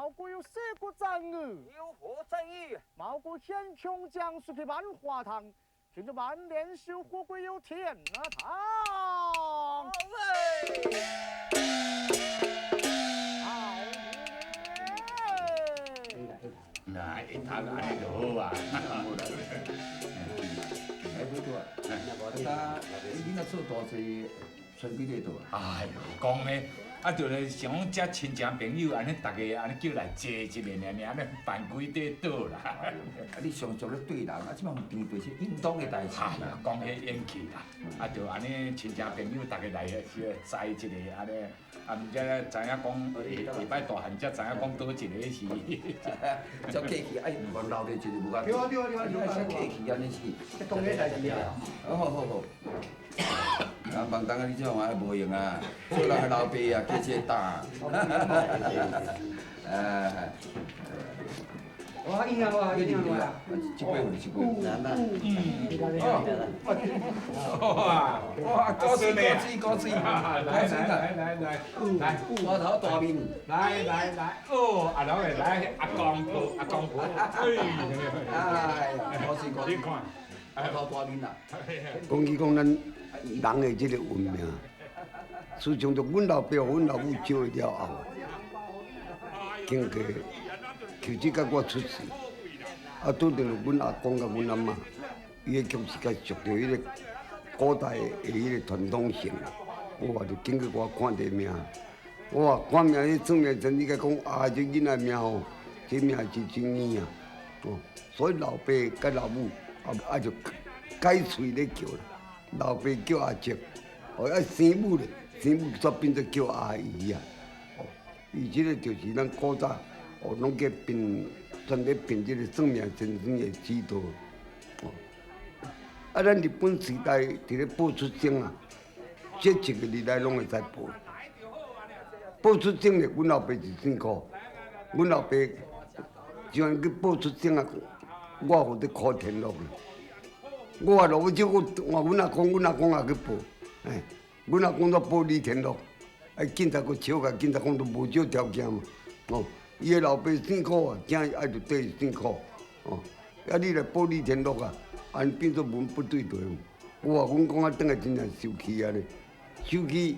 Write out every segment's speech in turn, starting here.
毛哥有谁个争议？有何争议？毛哥先穷江水去万花塘，听着万年修火鬼有天堂。喂！那一他个安尼就好啊。哎，不错，你那做大济，存几个多啊？哎呦，讲咧，就是想讲遮亲戚朋友安尼，大家安尼叫来坐一下尔，安尼办几块倒啦。你上足咧对人，即摆场地是应当的代志哎呀，讲迄演戏啦，就安尼亲戚朋友大家来栽一下安尼。毋知知影讲下摆大汉才知影讲倒一个是。做客气，哎，唔讲留着一个无够。对啊对啊对啊，你爱客气安尼是。当个代志啊。好。啊，忙当啊，你这种啊无用啊，做人的老爸啊，加这打。哇，应啊哇，应啊哇。一杯一杯。哇，高水，来，花头大面，来，哦，阿老的来，阿公婆，哎呀，高水，花头大面啦。讲起讲咱人的这个运命，自从着阮老爸、阮老母招了后，经过求子甲我出世，啊，拄着阮阿公甲阮阿妈，伊个确实甲属着迄个古代的迄个传统性，我就经过我看这命，我看命迄算命真，你甲讲啊，这囡仔命吼，这命是真硬啊，哦，所以老爸甲老母就改喙咧叫啦。老爸叫阿叔，哦，啊生母咧，生母煞变做叫阿姨啊。哦，伊即个就是咱古早哦，拢个凭专咧凭即个算命先生的指导。哦，啊，咱日本时代伫咧报出生啊，这一个日来拢会使报。报出生咧，阮老爸是辛苦，阮老爸像去报出生啊，我有伫考田落去。我话落去我阮阿公也去报，哎，阮阿公都报李天禄，哎，警察佫笑甲警察讲都无少条件嘛，哦，伊个老爸辛苦啊，囝爱就对伊辛苦，哦，啊你来报李天禄啊，安变做文不对题，我话阮讲啊，等下真正受气啊咧，受气，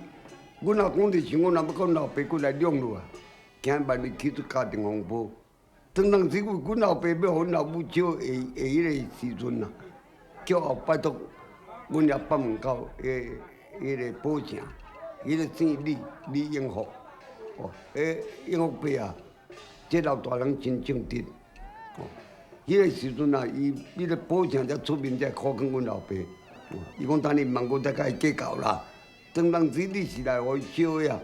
阮阿公就想讲，若要讲老爸佫来两路啊，惊万一起出家庭风波，当当时阮老爸要互阮老母招下迄个时阵啊。叫后拜托，阮也北门口迄个保城，迄个姓李永福，哦，永福伯啊，这老大人真正直，哦，迄个时阵啊，伊迄个保城才出面才考劝阮老爸，哦，伊讲等你问我再甲伊计较啦，当当时你是来互伊烧的啊，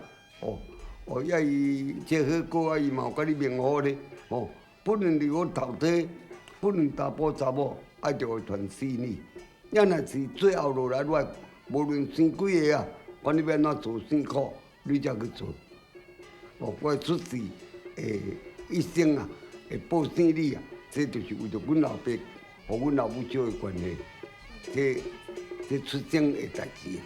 哦，呀伊这好过啊，伊嘛有甲你命好咧，哦，不论你我头体，不论查甫查某。爱就会传死你，要若是最后落来，无论生几个啊，管你要安怎做辛苦，你才去做。哦，我出世一生啊，会报生你啊，这就是为着阮老爸和阮老母少的关系，这出生的代志。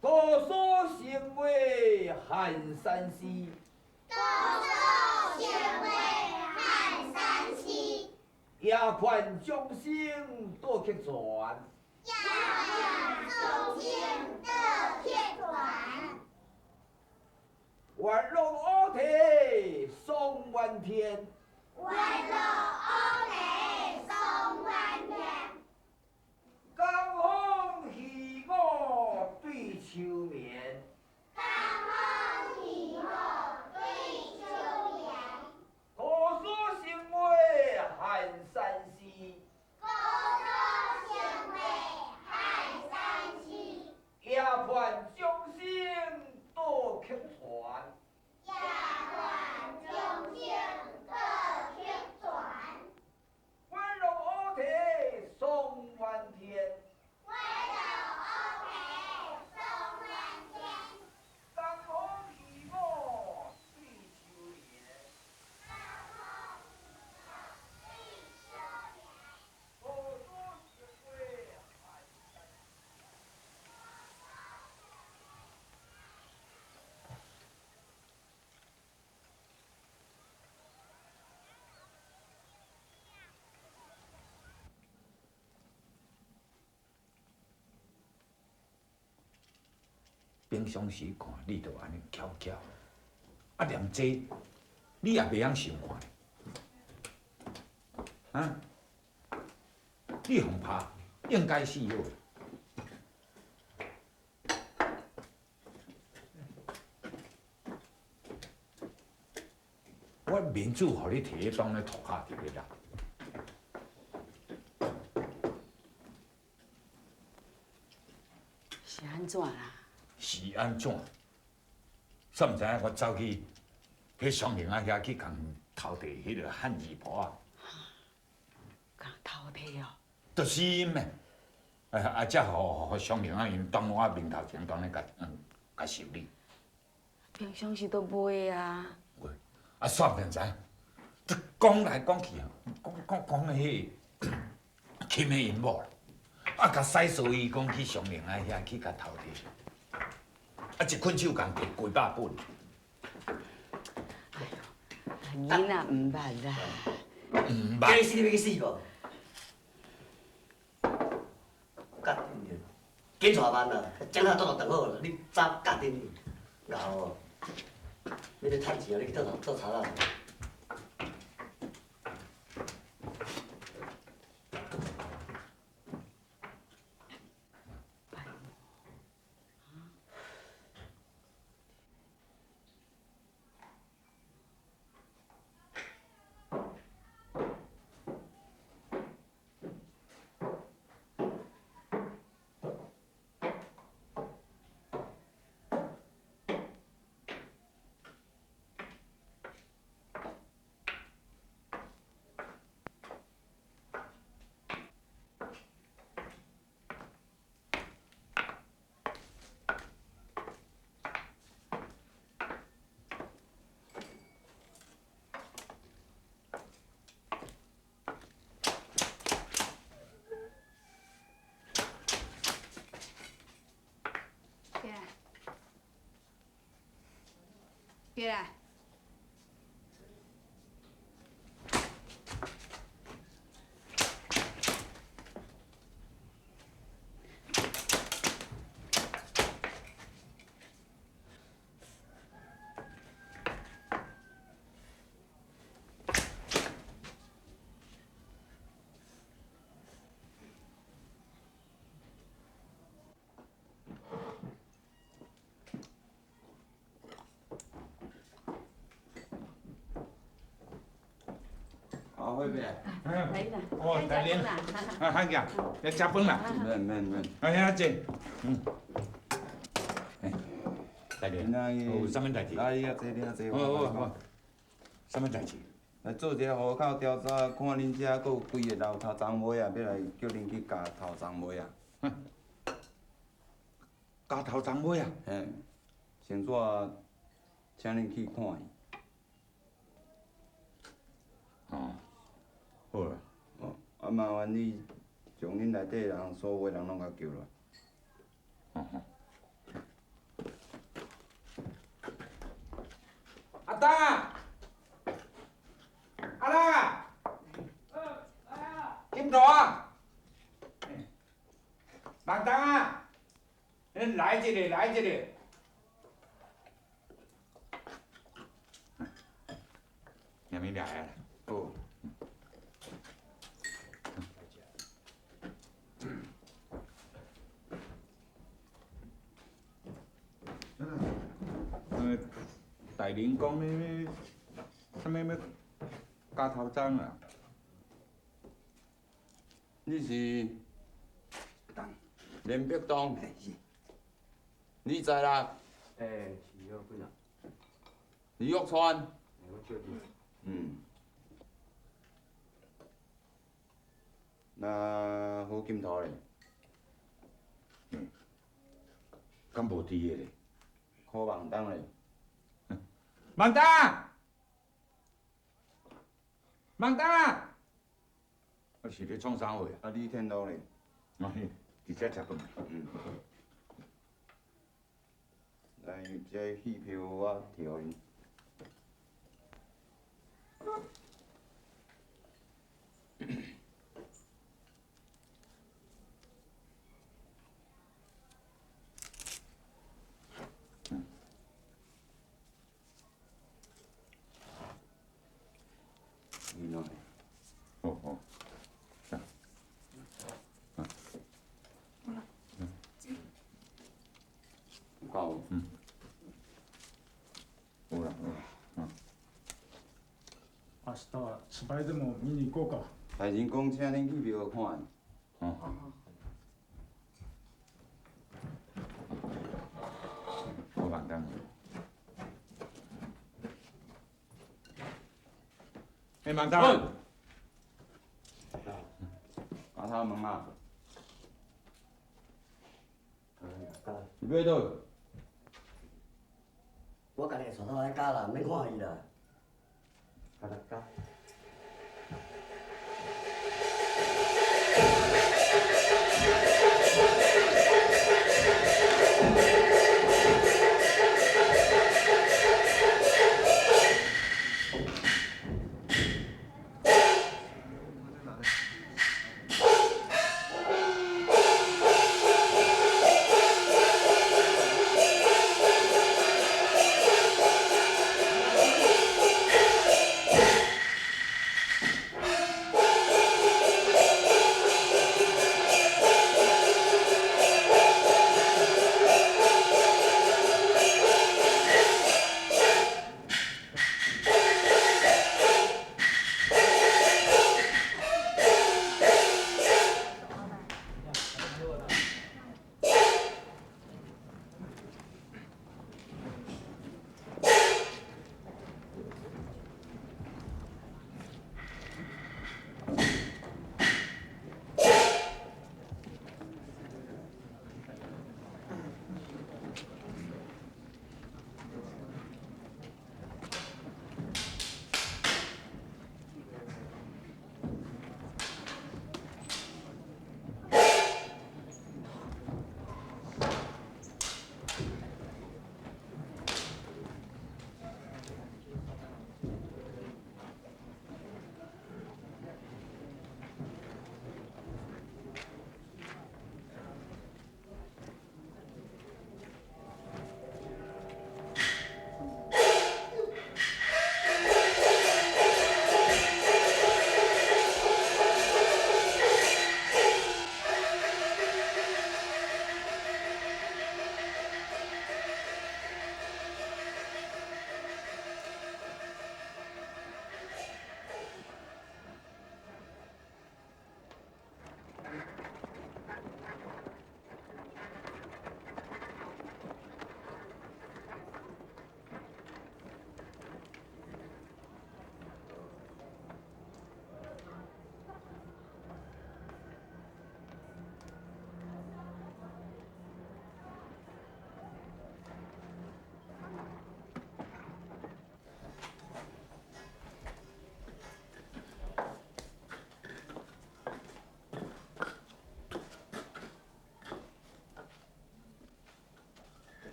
多所成为汉山西，也款众生多客船。万龙乌啼送万天，江风喜我对秋眠。多所成为汉山西，也盼众生多客船。万龙乌啼送万天，江风喜我对秋眠。多所成为汉山西。平常时看你就安尼翘翘，啊念这你也袂晓想看，啊？你互拍应该是有。我面子互你摕去当咧涂骹伫咧啦。是安怎啦？是安怎？煞毋知影我走去迄双营仔遐去共头地迄个汉姨婆啊，共偷摕哦。就是因诶，才互双营仔因当我面头前当咧甲受理。平常时都袂啊。喂，啊煞毋知影，这讲来讲去啊，讲迄钦的因某啦，啊甲使所伊讲去双营仔遐去甲头地，啊一捆手共摕几百本。囡仔毋捌啦。毋假捌。死你要去死无？甲检查班啦，将他倒落长好啦，你早甲定去，然后你咧趁钱啊，你去倒查啦。起来！好，会袂？来啦，哦，大玲，啦。啊，汉爷，来食饭啦。免，啊，遐坐，大玲，今有啥物代志？啊，你啊坐，你啊坐，好，啥物代志？来做一个户口调查，看恁遮阁有几个老头长尾啊，要来叫恁去夹头长尾啊。家头长尾啊？嘿，先纸请恁去看伊。哦，好啊。哦，啊麻烦你将恁内底人所有的人拢甲叫来。阿当啊，阿当啊，金头啊，孟当啊，恁来一个，来一个。下面俩呀。哦。大人讲你什么要加头章啊？你是连壁东，你知啦？诶，是要几人？李玉川，我叫你。那胡金头咧？敢无伫个咧？柯孟东咧？孟当，孟当，我是咧创啥货啊？啊，李天禄咧？我伫遮食饭。来，这戏票我提互恁。好好。够。有啦。明日スパイでも見に行こうか。大人讲请恁去庙看。我孟当。孟当。阿头问啊，你要倒？我家己带头来教啦，免看伊啦。教来教。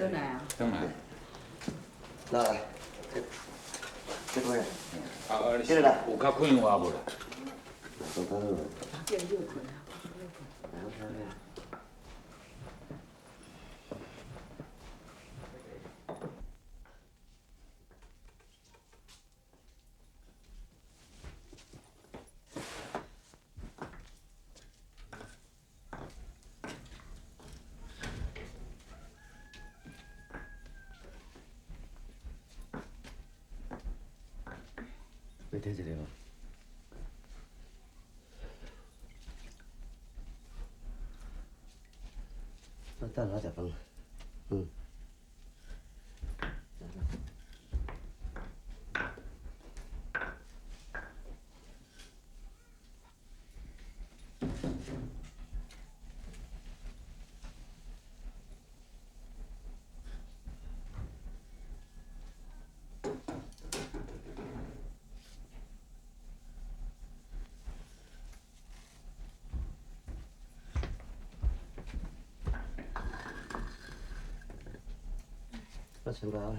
转来啊？等来。来，这回啊，这个啦有较困我无啦？都到了。变热困啊！没听这个吗？那在哪食饭？嗯。那先把嘿。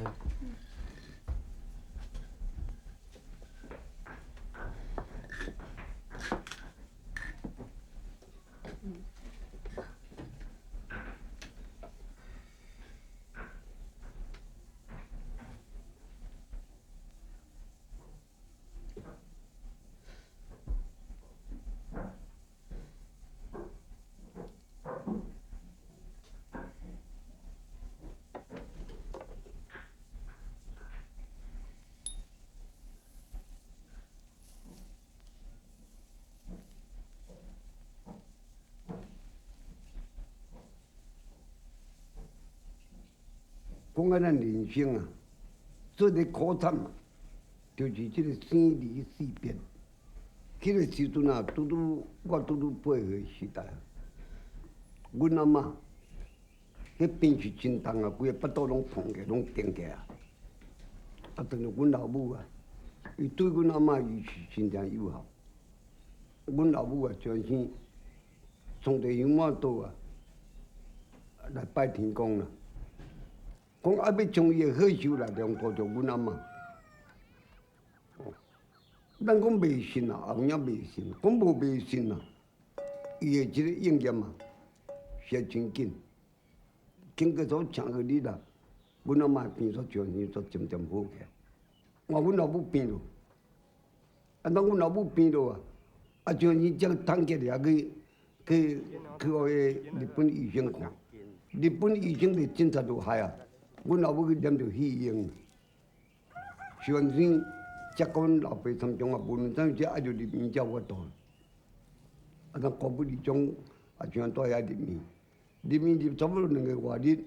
讲啊，咱人生啊，做个苦惨嘛，就是这个生离死别。迄个时阵啊，我配合时代。阮阿嬷，迄病是真重啊，规个腹肚拢痛起，拢顶起啊。啊，但是阮老母啊，伊对阮阿嬷伊是真正友好。阮老母啊，专心从地香满岛啊来拜天公啦。讲啊，要将伊的好修来量度着阮阿嬷。咱讲迷信啊，后影迷信，讲无迷信啊，伊的即个应验啊，是真紧。经过所请个日啊，阮阿嬷病煞全身煞渐渐好起来。我阮老母病了，啊，当阮老母病了啊，啊，全身才坦克了去互个日本医生看，日本医生就检查就害啊。阮老母去念着肺炎，全身才甲阮老爸参种啊，无论怎只爱着入院才有法度。啊，当高不离种，啊，像带遐入院差不多2个外日，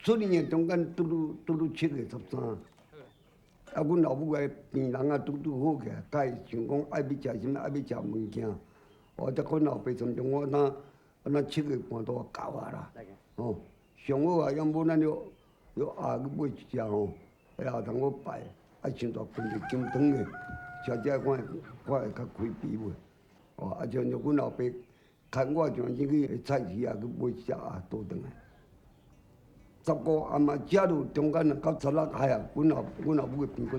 出院的中间拄拄7月13。啊，阮老母个病人啊，拄好起来，甲伊想讲爱要食啥物，爱要食物件，我才阮老爸参种，我那7月半都到啊啦，哦。上好啊，要无咱要下去买一只吼，下通我拜，啊，像大份的金汤的，食只看会较开胃袂，哦，啊，像阮老爸牵我上前去菜市啊去买一只鸭倒转来。15暗嘛食落中间到16海啊，阮老母的病搁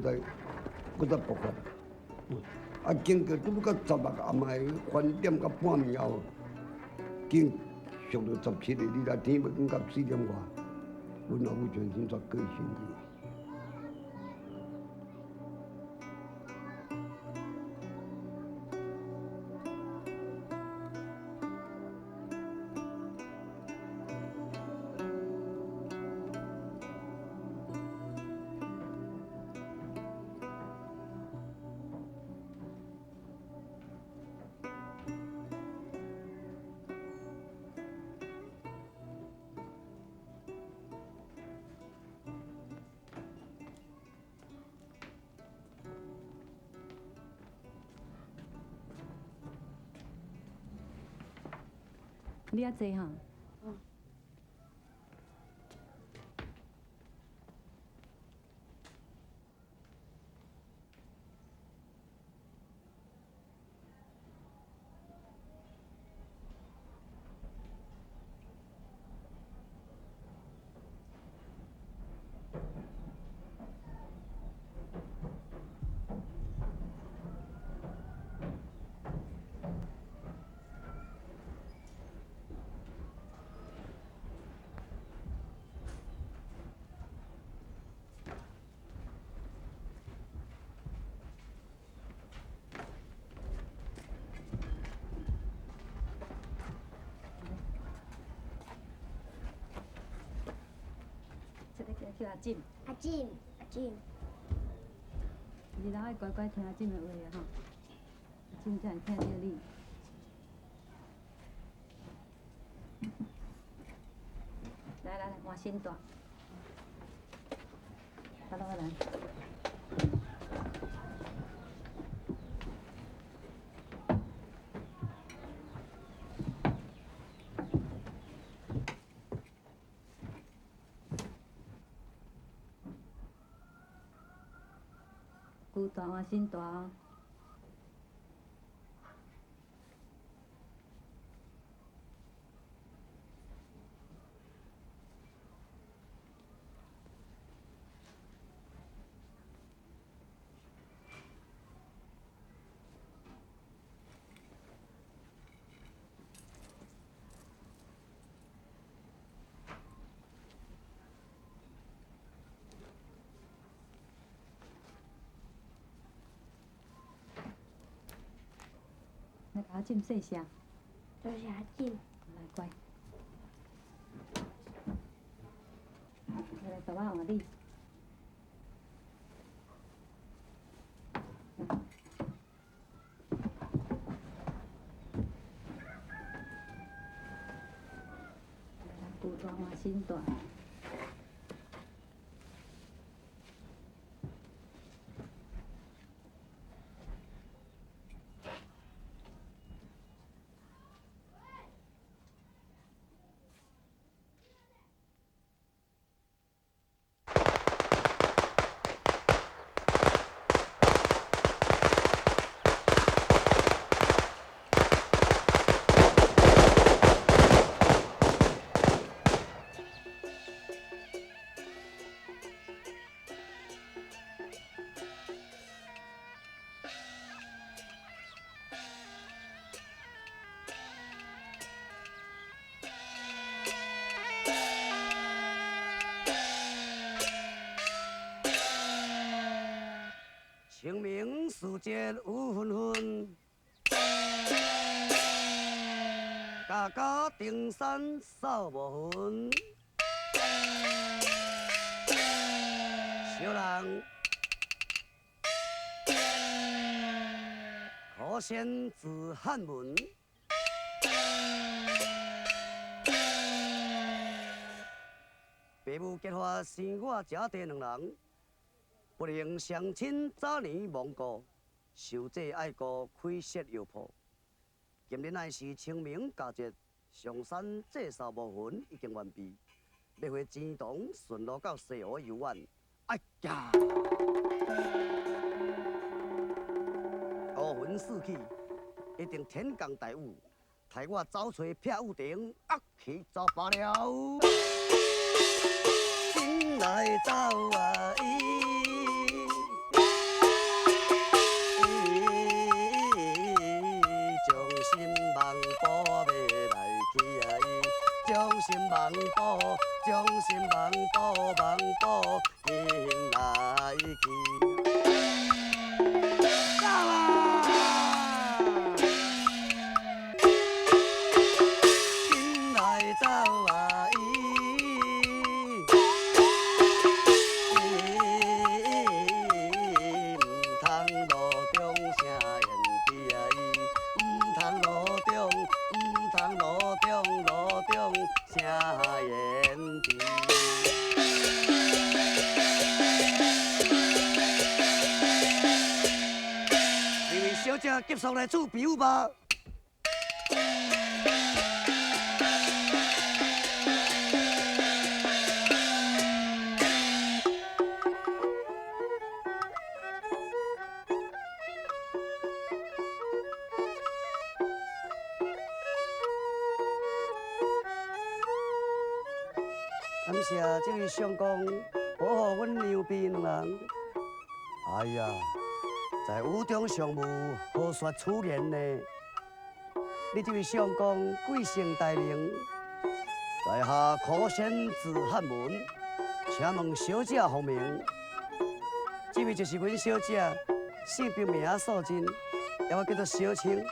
再爆发。啊，经过拄到16暗暝翻点到半暝后，经上到17个日啊，天要光到4点外，阮老母全身煞过身去。你遐济哈？叫阿进，阿进，阿进，日头爱乖乖听阿进的话啊吼，阿进才会听到你。来，换新段，来。旧段换新段哦。那个阿进细声，就是阿进。来乖，来大我换你。旧段换新段。清明时节雨纷纷，家家登山扫无痕。小人可先自汉文，父母结花生我家弟两人。不能相亲早年忘故，受罪爱国开设药铺。今日乃是清明佳节，上山祭扫无痕已经完毕，要回钱塘顺路到西湖游玩。哎呀！乌云四起，一定天降大雨，害我走找撇雨亭，去走罢了。今来走啊伊。将心望报，将心望报，望报迎来去。走啊！今来走啊伊，唔通路中声言比啊伊，唔通路中，唔通路中。声言地，这位小姐接受来做表吧。感谢这位相公保护阮娘婢两人。哎呀，在雨中上雾，何说出言呢？你这位相公贵姓大名？在下可先字汉文，请问小姐芳名？这位就是阮小姐，姓并名素贞，也我叫做小青，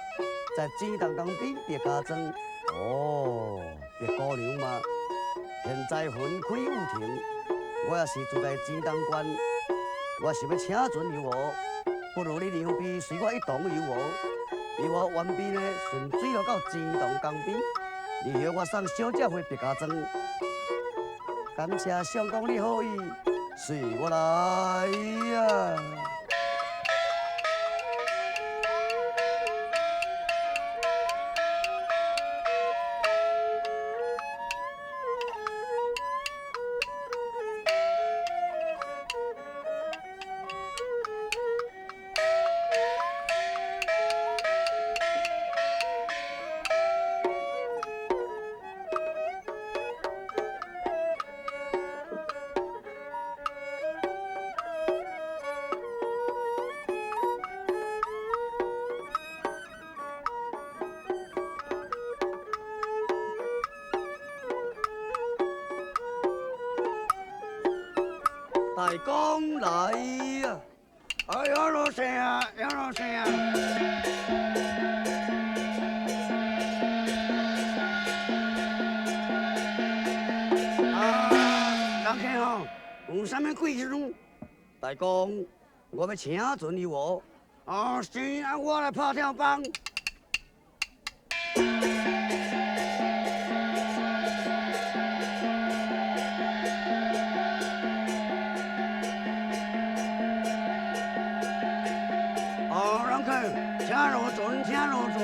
在钱塘江边别家庄。哦，别姑娘嘛。现在分开雨停，我也是住在钱东关，我想要请船游湖，不如你牛逼随我一同游湖。游湖完毕呢，顺水路到钱东江边，你许我送小姐回别家庄。感谢相公你好意，随我来呀！大公来呀！哎呀，老师啊，杨老师啊！人客吼，有啥物贵事？大公，我要请船游湖。是啊，我来拍条帮。人客，请入船，请入船。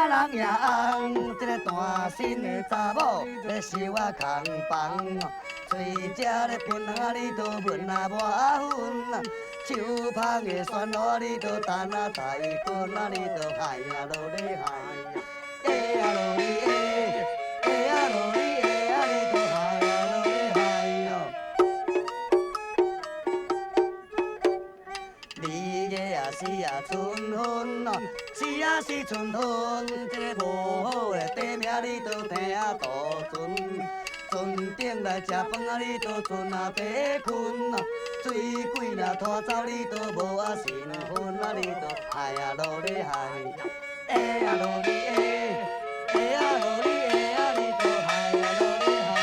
人也红，这个单身的查某要收我空房，嘴食咧槟榔你都闻啊抹粉，手捧的酸蚵你都等啊大棍你都害啊落咧害，哎啊落哩哎，哎啊落哩哎啊你都害啊落咧害哟。你个啊是啊春分哦。是啊是春分，这个无好的地名你都听啊大船，船顶来食饭啊你都船啊白困啊，水鬼若拖走你都无啊身份啊你都害啊落咧害，哎啊落哩哎，哎啊落哩哎啊你都害啊落咧害。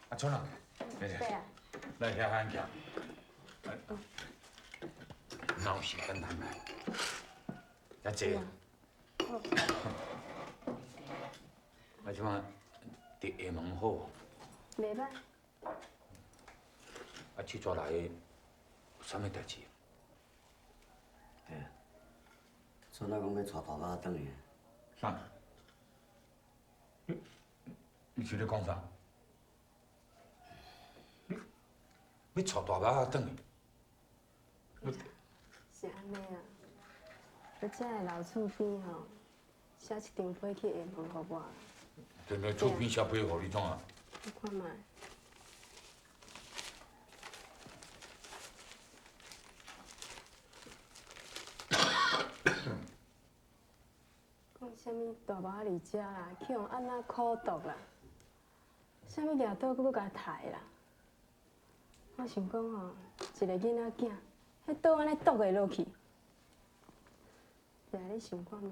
阿春啊，来遐喊叫，闹事跟他来，阿姐，阿怎啊？伫下门好？袂歹。啊，去抓来有啥物代志？对啊，村仔讲要带大妈转去。啥？你是咧讲啥？要带大妈转去？是安尼啊，我这个老厝边吼，写一张飞去下门互我。就来厝边写飞互你怎啊？你看卖。讲啥物大妈离遮啦，去用安那苦毒啦，啥物掠倒佫甲刣啦。我想讲吼，一个囡仔囝，迄倒安尼倒会落去，来你想看卖。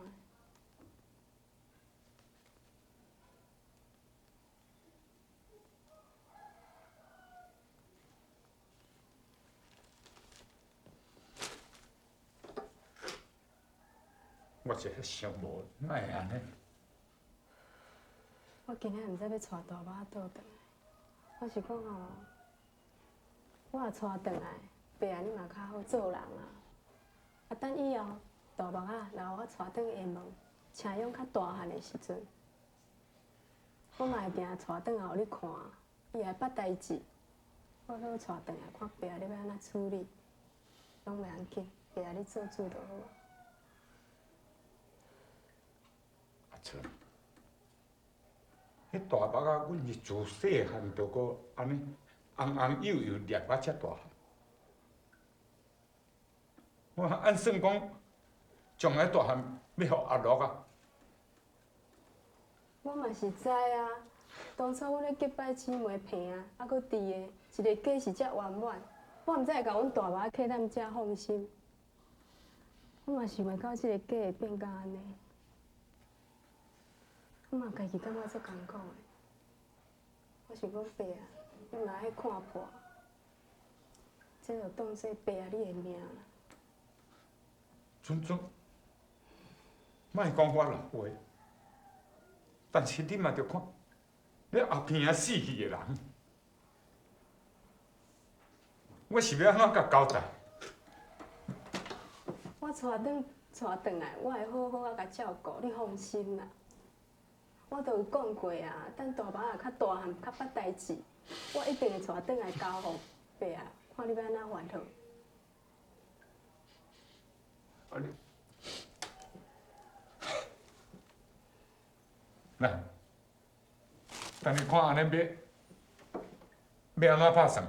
我是想无，哪会安尼？我今日毋知要带大妈倒转来，我是讲吼，我若带转来，爸啊你嘛较好做人啊。啊，等以后大妈啊，若我带转厦门，请养较大汉的时阵，我嘛会定带转来互你看，伊会捌代志，我好带转来看爸啊你要安怎处理，拢袂要紧，爸啊你做主就好。阿春，迄大目啊，阮是自细汉就个安尼红红幼幼掠啊遮大汉。我按算讲，将来大汉要互阿乐啊。我嘛是知啊，当初阮咧结拜姊妹平啊，还佫伫个一个家是遮圆满，我毋知会甲阮大妈客担遮放心。我嘛想袂到即个家会变甲安尼，我嘛家己感觉足艰苦的。我想讲爸啊，你若爱看破，这就当做爸啊你的命啦。准，莫讲我老话，但是你嘛着看，你后边啊死去的人，我是要安怎甲交代？我带转来，我会好好啊甲照顾，你放心啦。我都有讲过啊，等大妈啊较大汉、较捌代志，我一定会带转来交互爸啊，看你要安怎烦恼。来，等你看安尼要安怎拍算？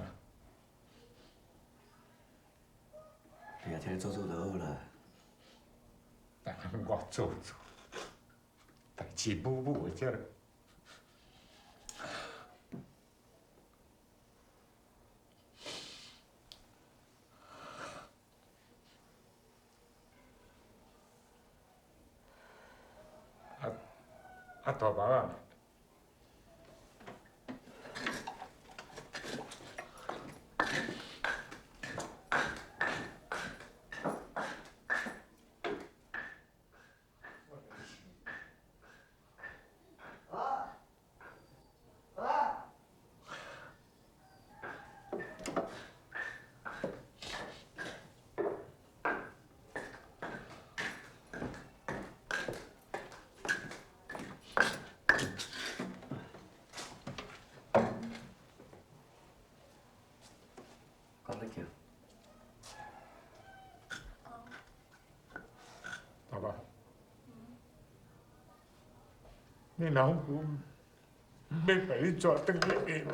你啊，听你做就好啦。但我做，代志母母的遮。大伯啊！大伯，你老母要把你抓转去下门，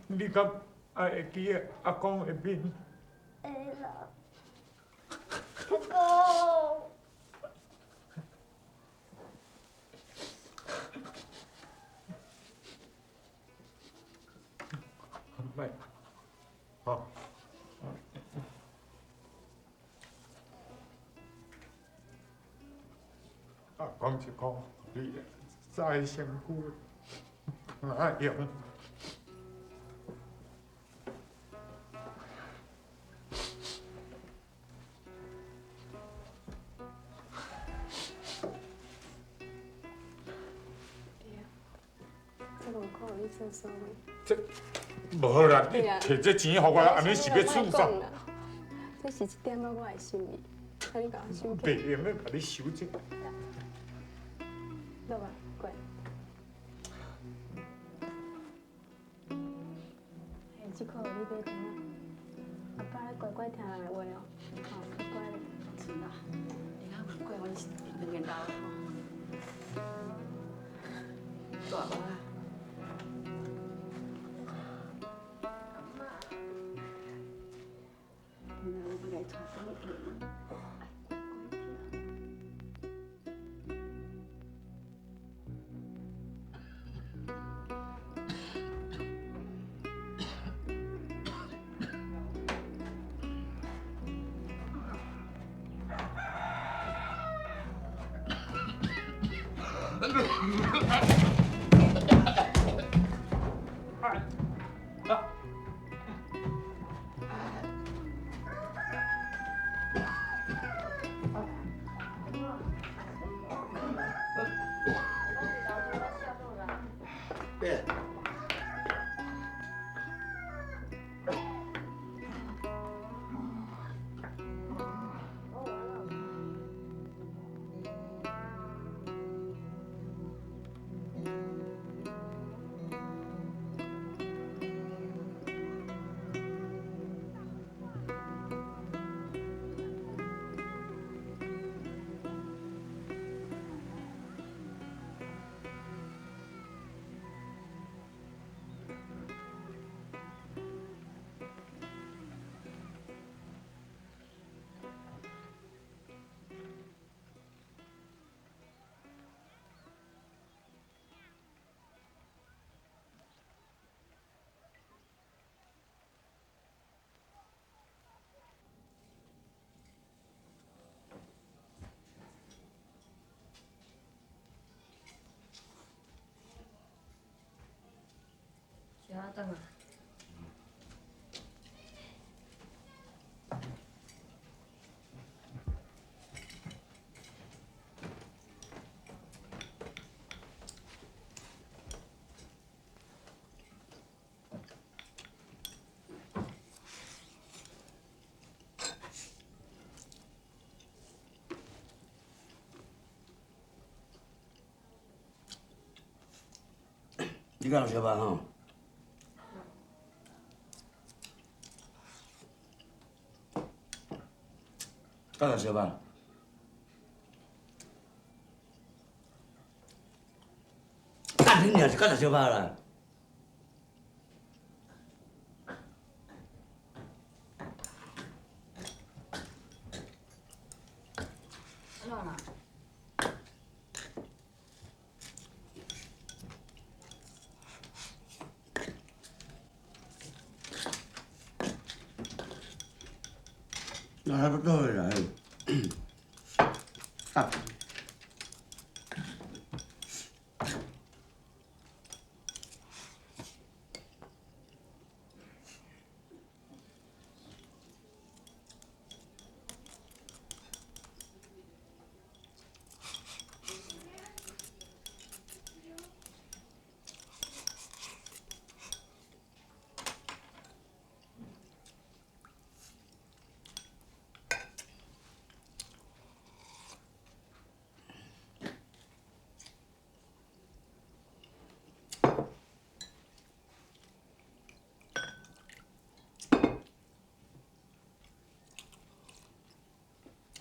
你敢还会记得阿公的面？会啦，阿公。袂，好。阿公是讲你再辛苦，哪用？这个有靠你做啥物？这无啦，你摕这钱互我，安尼是要创啥？这是一点仔我的心意，啊你甲我收起。袂用要甲你收这。落啊，乖。嘿，这块你买听啊，阿爸咧乖乖听人的话哦，好，乖乖咧。是啦，你看乖，阮是两个老吼，大妈。啊。你敢有小办吼？敢有小办？干你娘是敢有小办啦？安怎啦？那还不够来？啊！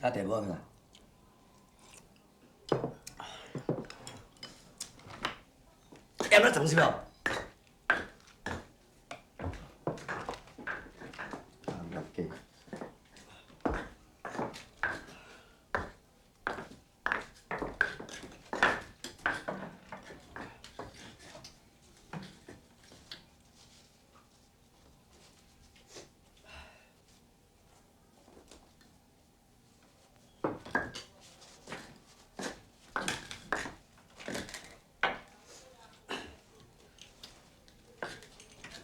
啊，第五个。要不要整是不？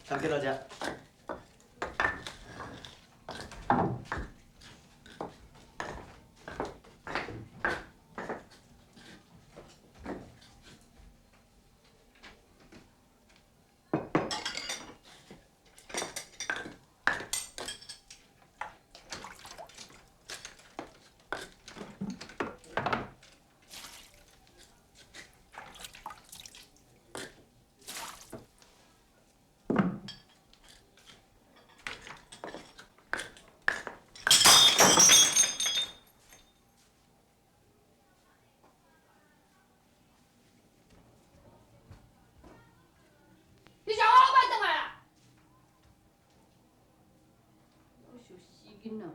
感谢大家。你想我摆倒来啦？我想死囡仔。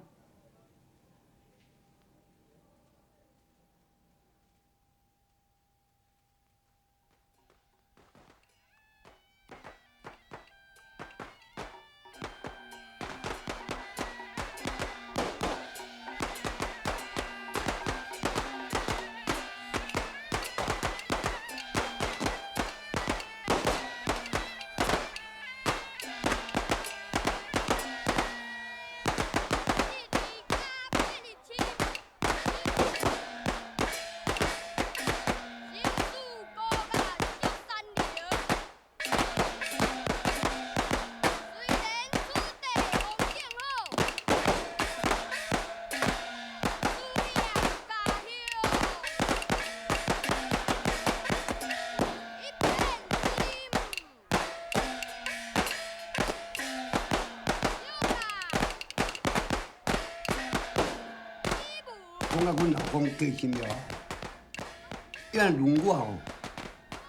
讲啊，阮老公过身了，因为论我吼，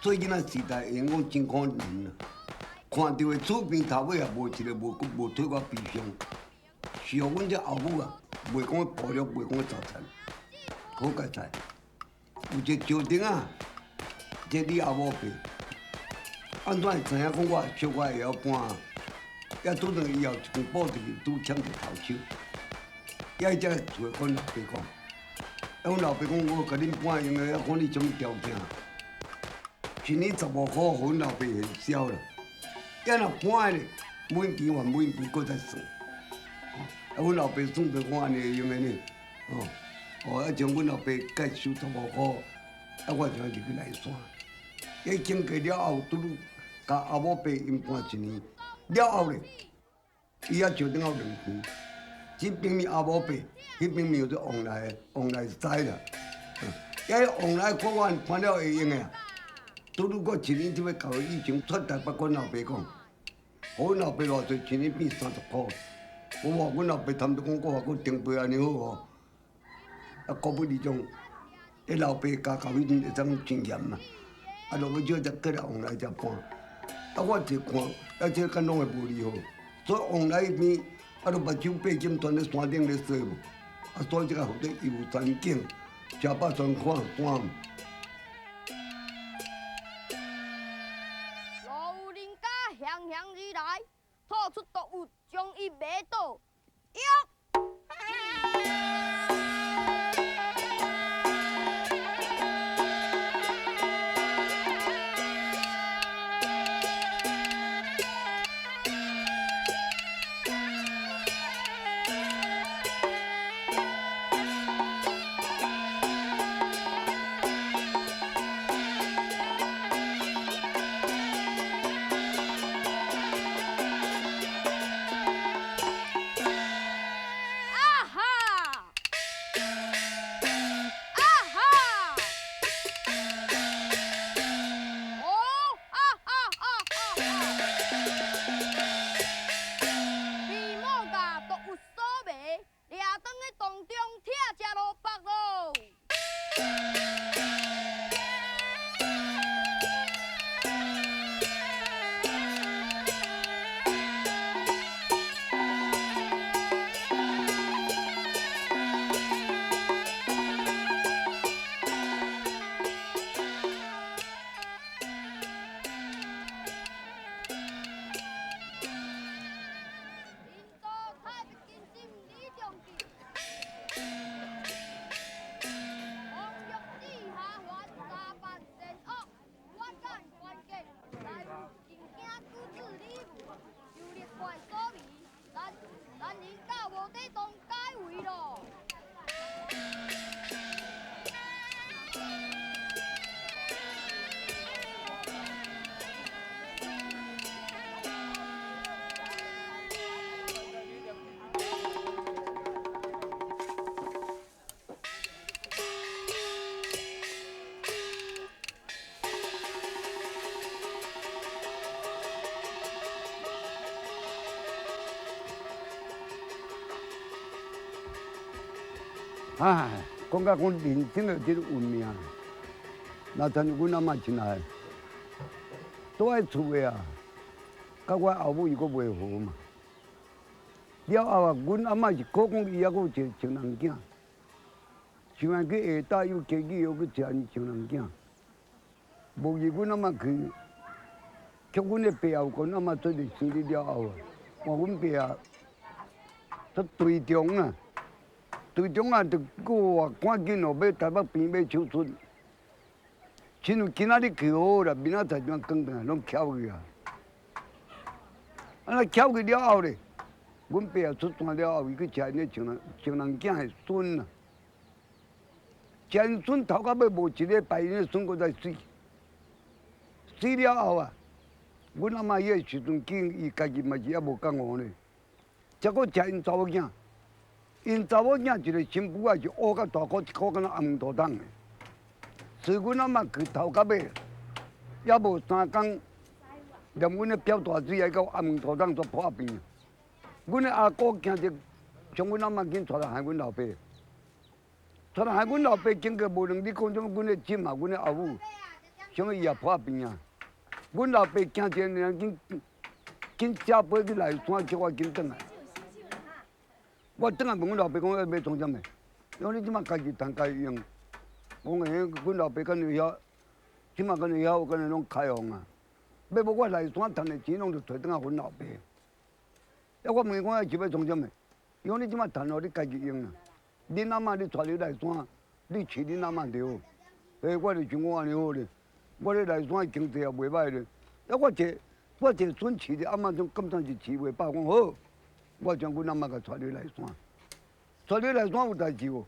最近仔时代，因讲真可怜啊。看到的厝边头尾也无一个无替我悲伤，是互阮这后母啊，袂讲暴力，袂讲早餐，好佳哉。有一个招顶啊，这你后母病，安怎会知影讲我小可会晓搬啊？也拄着以后一根布入去，拄抢着头手，也才找阮老爸讲。阮老爸讲，我甲恁搬用的，看你种条件，一年15块，阮老爸很少啦。今若搬咧，每边还每边搁再算。阮老爸算着我安尼用的呢，啊将阮老爸介收15块，我就入去来算。伊经过了后，拄拄甲阿某爸因搬1年，了后咧，伊也招等我2天。这边面阿某爸，迄边面有做往来使啦。迄往来看我搬了会用的。拄拄我1年就要到以前出台北，阮老爸讲，阮老爸偌济，1年变30块。我话阮老爸谈着讲，我话佫定赔安尼好哦。果不其然，迄老爸家搞迄阵会当真严嘛。落去少才过来往来才搬。我一看，这敢拢会无离好。所以往来迄边，目睭8点全咧山顶咧说无。所以这个负责游山景，吃饱全看山。若有人家向而来，吐出毒物，将伊迷倒。唉，讲到讲人生的这个运命，那真阮阿妈真爱，住在厝的啊，甲我后母伊阁袂和嘛。了后啊，阮阿妈是可讲伊还阁有一个情人囝，想要去下搭又家己又去食伊情人囝。无伊阮阿妈去，叫阮的爸后阮阿妈做着生日了后啊，话阮爸啊，做队长啊。队长啊，就我啊，赶紧哦，要台北边买手术。亲像今仔日去好啦，明仔载怎讲转来，拢翘去啊。啊，翘去了后咧，阮爸啊出山了后，伊去食因情人囝的孙啊。食因孙头到尾无一礼拜，因孙阁再死。死了后啊，阮阿妈迄个时阵见伊家己嘛是还无讲话呢，才阁食因查某囝。因查某囝一个新妇啊，是乌甲大箍，一箍敢若红土桶的。所以阮阿妈去头到尾，也无3工，连阮的表大水还到红土桶煞破病。阮的阿姑惊着，将阮阿妈紧带来害阮老爸。带来害阮老爸，经过无2日，讲种阮的亲嘛，阮的后母，想伊也破病啊。阮老爸惊着，紧车飞去内山，叫我紧转来。我转来问阮老爸讲要创啥物？因为你即马家己赚家己用。我讲阮老爸敢会晓，即马敢会晓，敢会拢开放啊。要无我内山赚的钱，拢就摕转来阮老爸。我问伊讲是要创啥物？因为你即马赚哦，你家己用啊。恁阿嬷你带你内山，你饲恁阿嬷就好。我就像我安尼好咧，我咧内山经济也袂歹咧。我我一孙饲的，阿妈种根本是饲袂饱。讲好，我将阮阿妈甲带你来山，带你来山有代志无？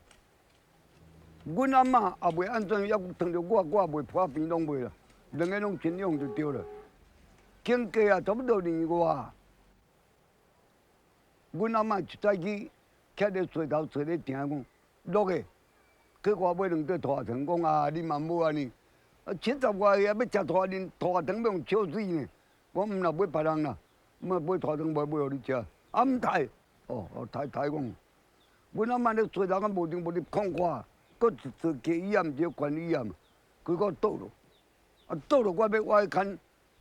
阮阿嬷也袂安怎，抑当着我也袂破病拢袂啦，两个拢尽量就对了。经过啊，差不多年外，阮阿嬷一早起徛咧水头找咧听讲，落个去我买2块拖糖，讲啊，你嘛无安尼，70外个要食拖糖要用笑死呢。我毋若买别人啦，买拖糖买互你食，啊毋刣，刣讲，阮阿嬷咧水头敢无定无咧看看。搁一座鸡医院，一个管医院，规个倒落，倒落我看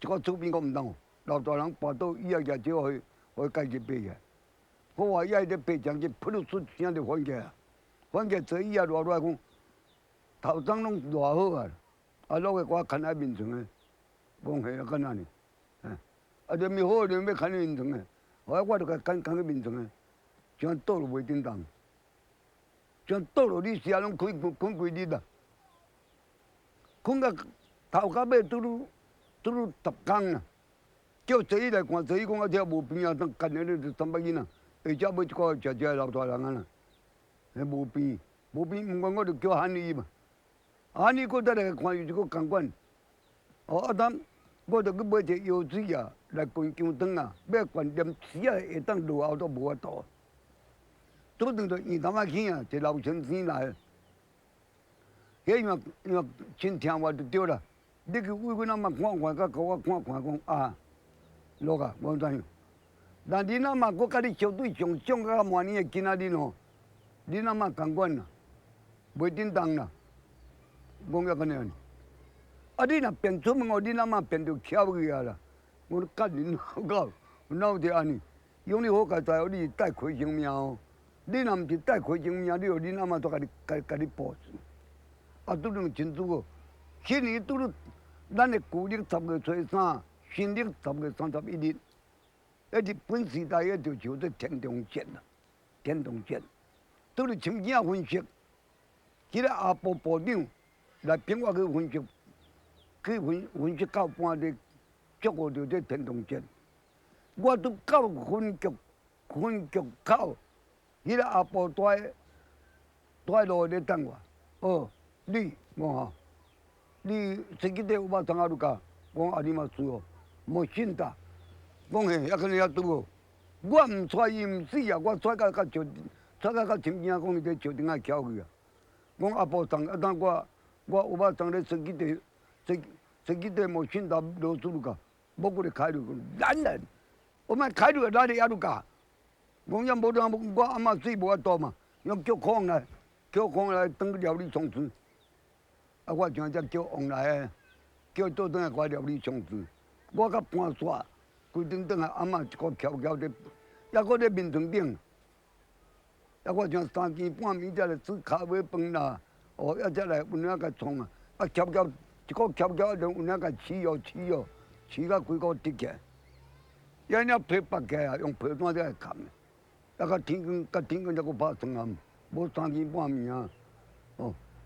一个厝边我毋当，老大人跋倒医院举少去，互伊家己爬起来。我话伊爱咧爬上去，噗噜出声就翻起来，翻起来坐医院落来讲，头长拢偌好啊，落个我看爱面床诶，讲嘿啊，干那呢？这咪好，你要看面床诶，后来我就甲看去面床诶，像倒落袂叮当。像倒落你时啊，拢困规日啦，困到头到尾拄拄10天啦。叫坐伊来看，坐伊讲啊，遮无病啊，当干了你就300斤啊，下只买一个食老大人啊啦，无病，毋过我就叫喊伊嘛，喊伊搁再来看伊就搁共款。当我就去买一个药水啊，来灌姜汤啊，要灌点水啊，会当落后都无法度。拄等到院头仔去啊，一老先生来，迄因为真听话就对啦。你去为阮阿妈看看，甲甲我看看，讲啊，落啊，我知影。但恁阿妈，我甲你相对上上到满年的囡仔恁哦，恁阿妈共款啦，袂叮当啦，讲要安尼。啊，你若变出门哦，恁阿妈变着翘去啊啦。我干恁老就安尼，用你好家在，你带亏性命哦。你若毋是带亏性命，你互恁阿妈都甲你保住。啊，拄着真拄好。去年拄着咱的旧历10月初3，新历10月31日，日本时代迄就叫做天中节啦，天中节。拄着亲囝分析，即个阿部部长来评我去分析，分析到半日，祝贺着这天中节。我拄到分局口。迄个阿婆在路咧等我，你我哈，你司机队有捌当阿鲁家？我阿你嘛输哦，莫信他。讲嘿，还可能遐拄哦。我毋睬伊毋死啊，我睬到亲囝讲伊在桥顶仔翘去啊。讲阿婆当我有捌当咧司机队莫信他落输鲁家，莫过来开路讲，男人，我们开路哪里阿鲁家？讲也无当我阿妈死无法度嘛，用叫康来当料理上司。啊，我像只叫王来叫倒转来我料理上司。我甲搬煞，规顿顿啊，阿妈一个翘伫，还搁咧面床顶，还我像3更半暝才来煮咖啡饭啦，还才来有影甲创啊，一个翘，就有影甲饲到规个直起来，要了皮拔起来，用皮单才来扛。甲天光才搁拍床暗，无3更半暝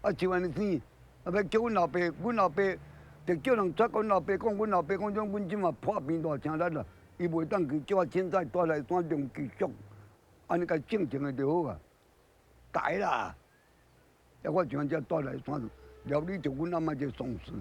啊！就安尼生，要叫阮老爸就叫人抓阮老爸讲，阮讲，阮即马破病大成力啦，伊袂当去，叫我凊彩带来山中继续，安尼甲正常的就好啊，大啦！要我像只带来山料理着阮阿妈这丧事。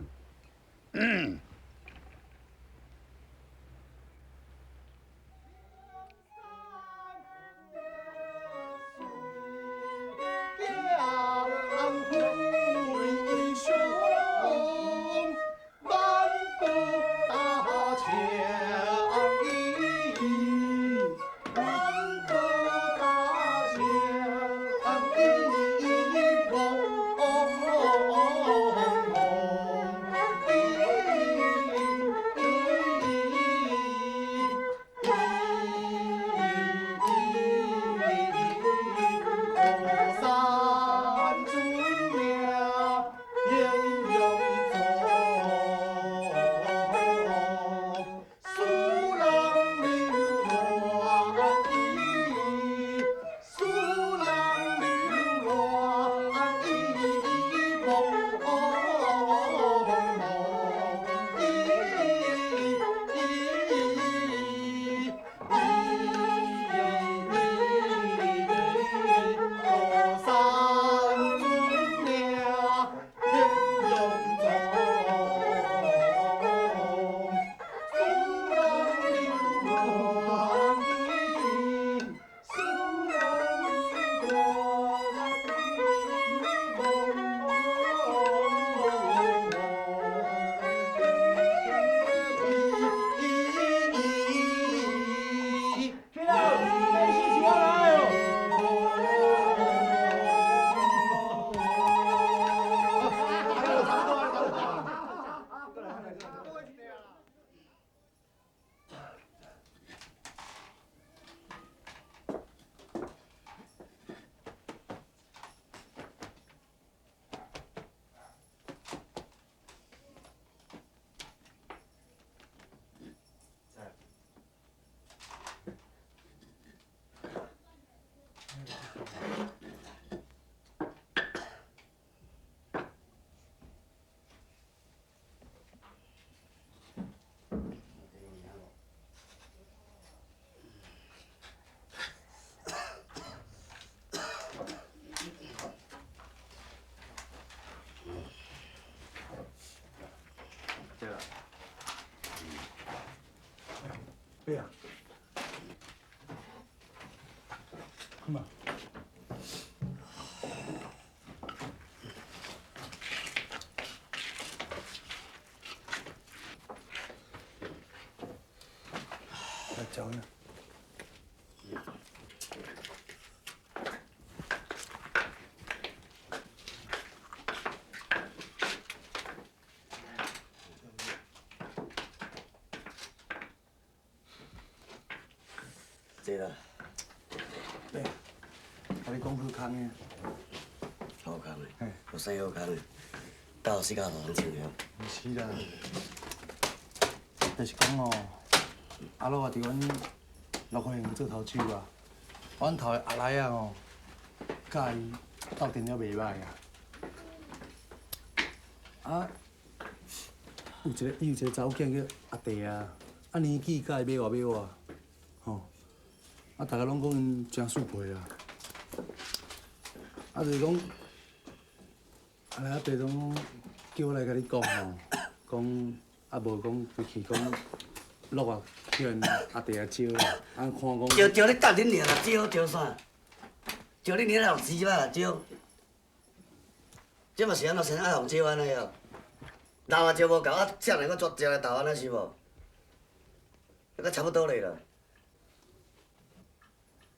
对啊。看吧。来教呢。对啦。对。我你讲好康的。好康的。嘿。有生好康的。到时间就钱了。唔是啦。就是讲哦，阿老啊，伫阮六合园做头手啊，阮头的阿来啊哦，甲伊斗阵了袂歹啊。啊，有一个查某囝叫阿弟啊，啊年纪甲伊买我，吼，啊大家拢讲因真速配啊。啊就是讲，阿来阿伯拢叫我来甲你讲吼，讲啊无讲回去讲。落啊，叫因阿弟啊招啦，啊看讲。招你干恁娘啦，招啥？招你娘老鸡巴招。这嘛是安怎先爱互招安尼哦？老啊招无够，啊这样个抓招来斗安尼是无？那差不多嘞啦。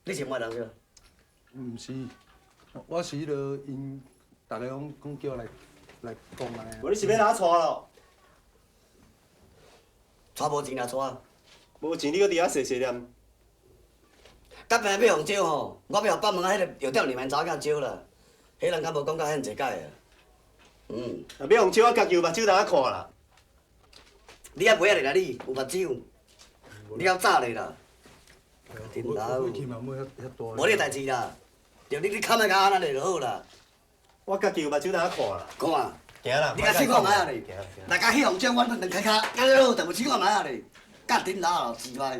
你是乜人是？毋是，我是迄落因大家讲叫我来讲安尼。无你是要哪带咯？带无钱啊带。无钱你搁伫遐细念。甲平要互招吼，我要互北门啊迄个药店里面查某囝招啦，迄人敢无讲甲遐济解啊？啊，要互招我家己有目睭通看啦。你还袂晓咧啦，你有目睭，你晓早咧啦。真老。我去嘛冇遐大。无你代志啦，着你砍个甲安尼就好啦。我家己有目睭通看啦。看啊！行啦，你甲试看卖啊咧？来甲迄红将，阮两骹，甲你好，就有试看卖啊咧？甲顶老哦，奇怪。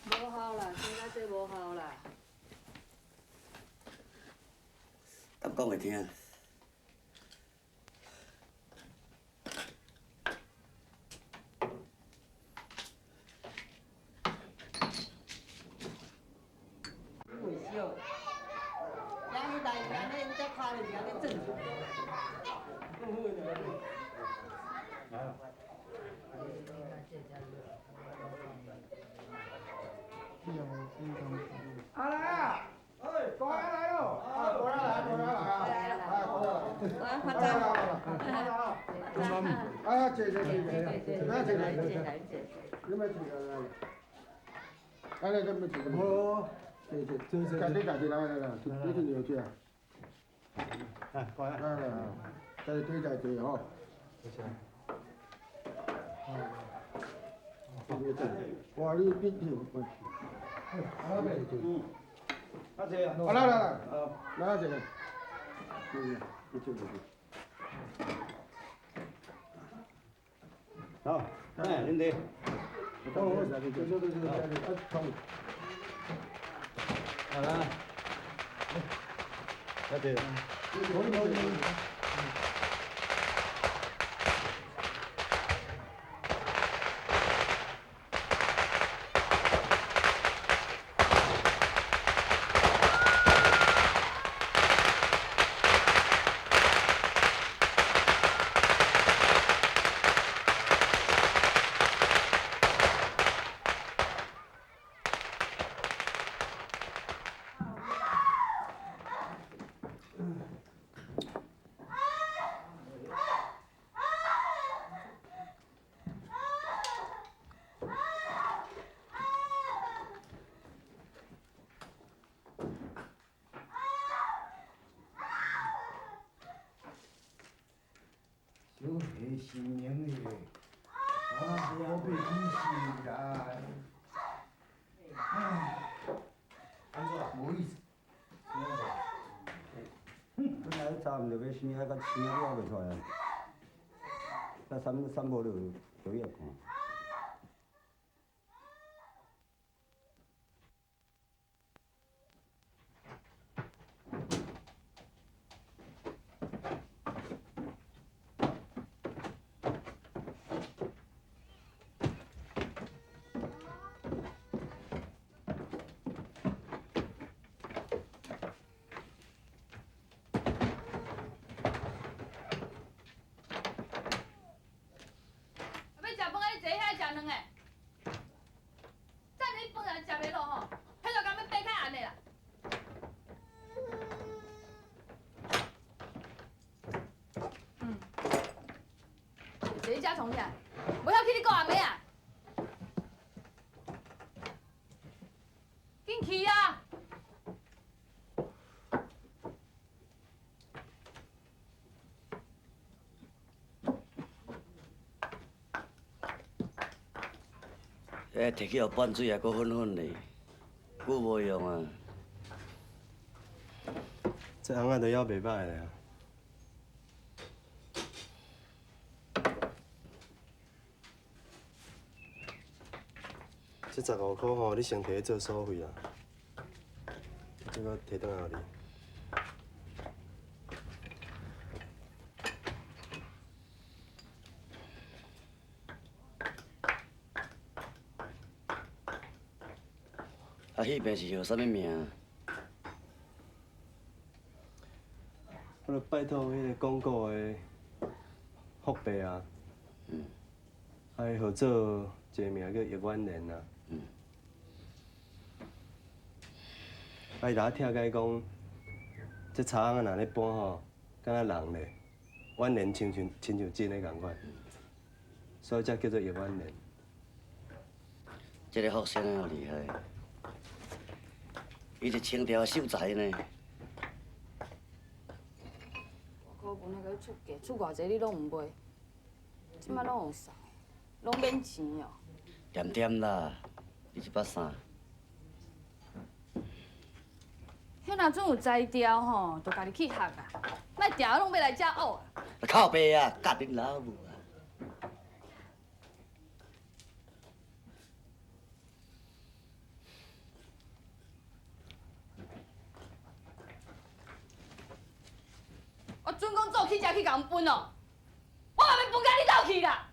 无效啦，现在这无效啦。敢讲会听？为少，两个大人咧，只看就是安尼正。阿来啊！哎，果然来了！啊，果然来啊！我发财了！啊，谢，你们几个来？来，这么几个？哦，对，赶紧来，一定有去啊！哎，过来，来，再对哈。哇，你比挺快。来，来，这个，好，哎，恁弟。好啦。啊对。就这新年的，啊，我被惊喜啦！唉，安怎无意思？本来早唔着要生，啊，甲生啊我袂出来啊，甲三无就要看。你遮从啥？无晓去你顾阿妹啊？紧去啊！摕去互拌水还搁粉粉的，久无用啊。这红仔都要袂歹咧。这15块吼，你先摕去做所费啦。这个摕倒来互你。啊，迄边是叫啥物名？我著拜托迄个广告的福伯啊，啊，伊号做一个名叫叶婉莲啊。啊，伊若听解讲，这茶行若咧搬吼，敢若人咧，婉莲亲像真诶共款，所以才叫做叶婉莲。这个福先生厉害，伊是清朝秀才呢。我本来甲你出价，出偌济你拢毋买，即摆拢有啥？拢免钱哦。点点啦，你一百三。迄若准有才调吼，就家己去学啊，莫调拢要来遮学啊。靠背啊，甲恁老母啊！我准讲做起才去共分哦，我嘛要分甲你斗去啦。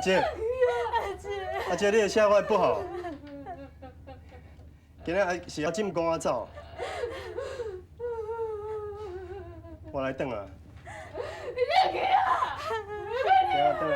姐，阿姐，你的下外不好。今日是要进公仔走，我来等啊。你别去啊！等下等下。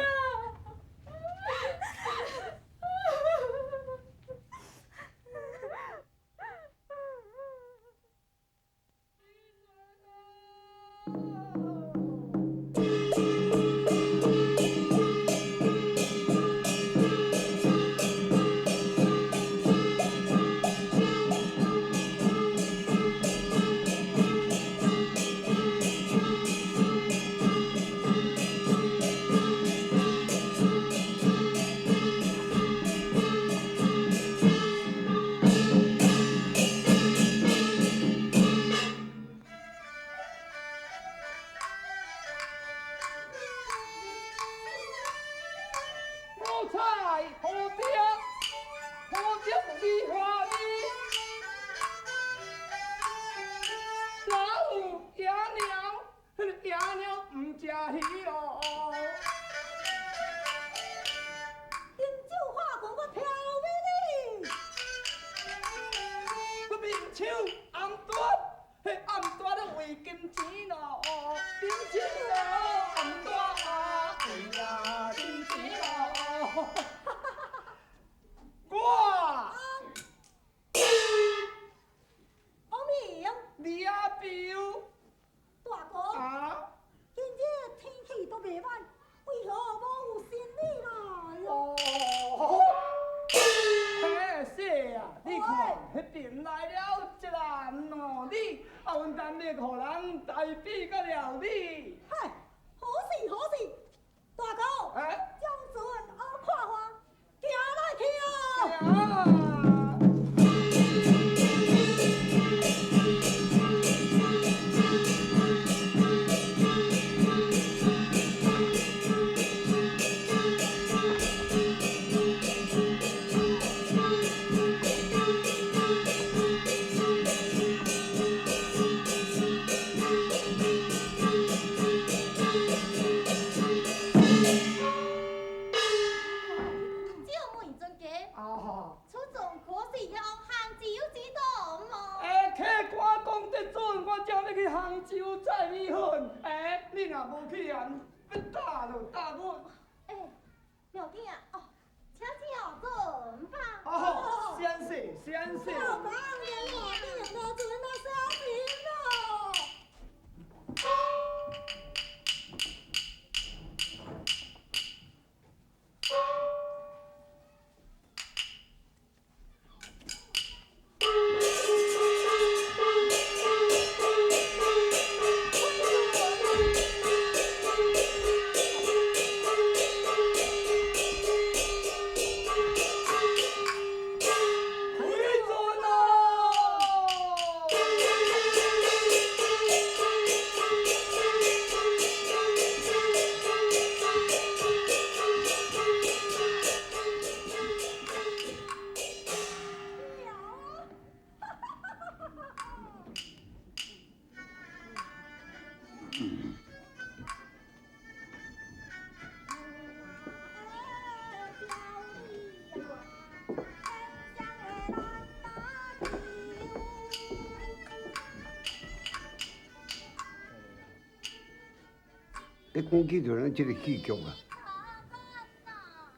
你讲起就咱这个戏剧啊，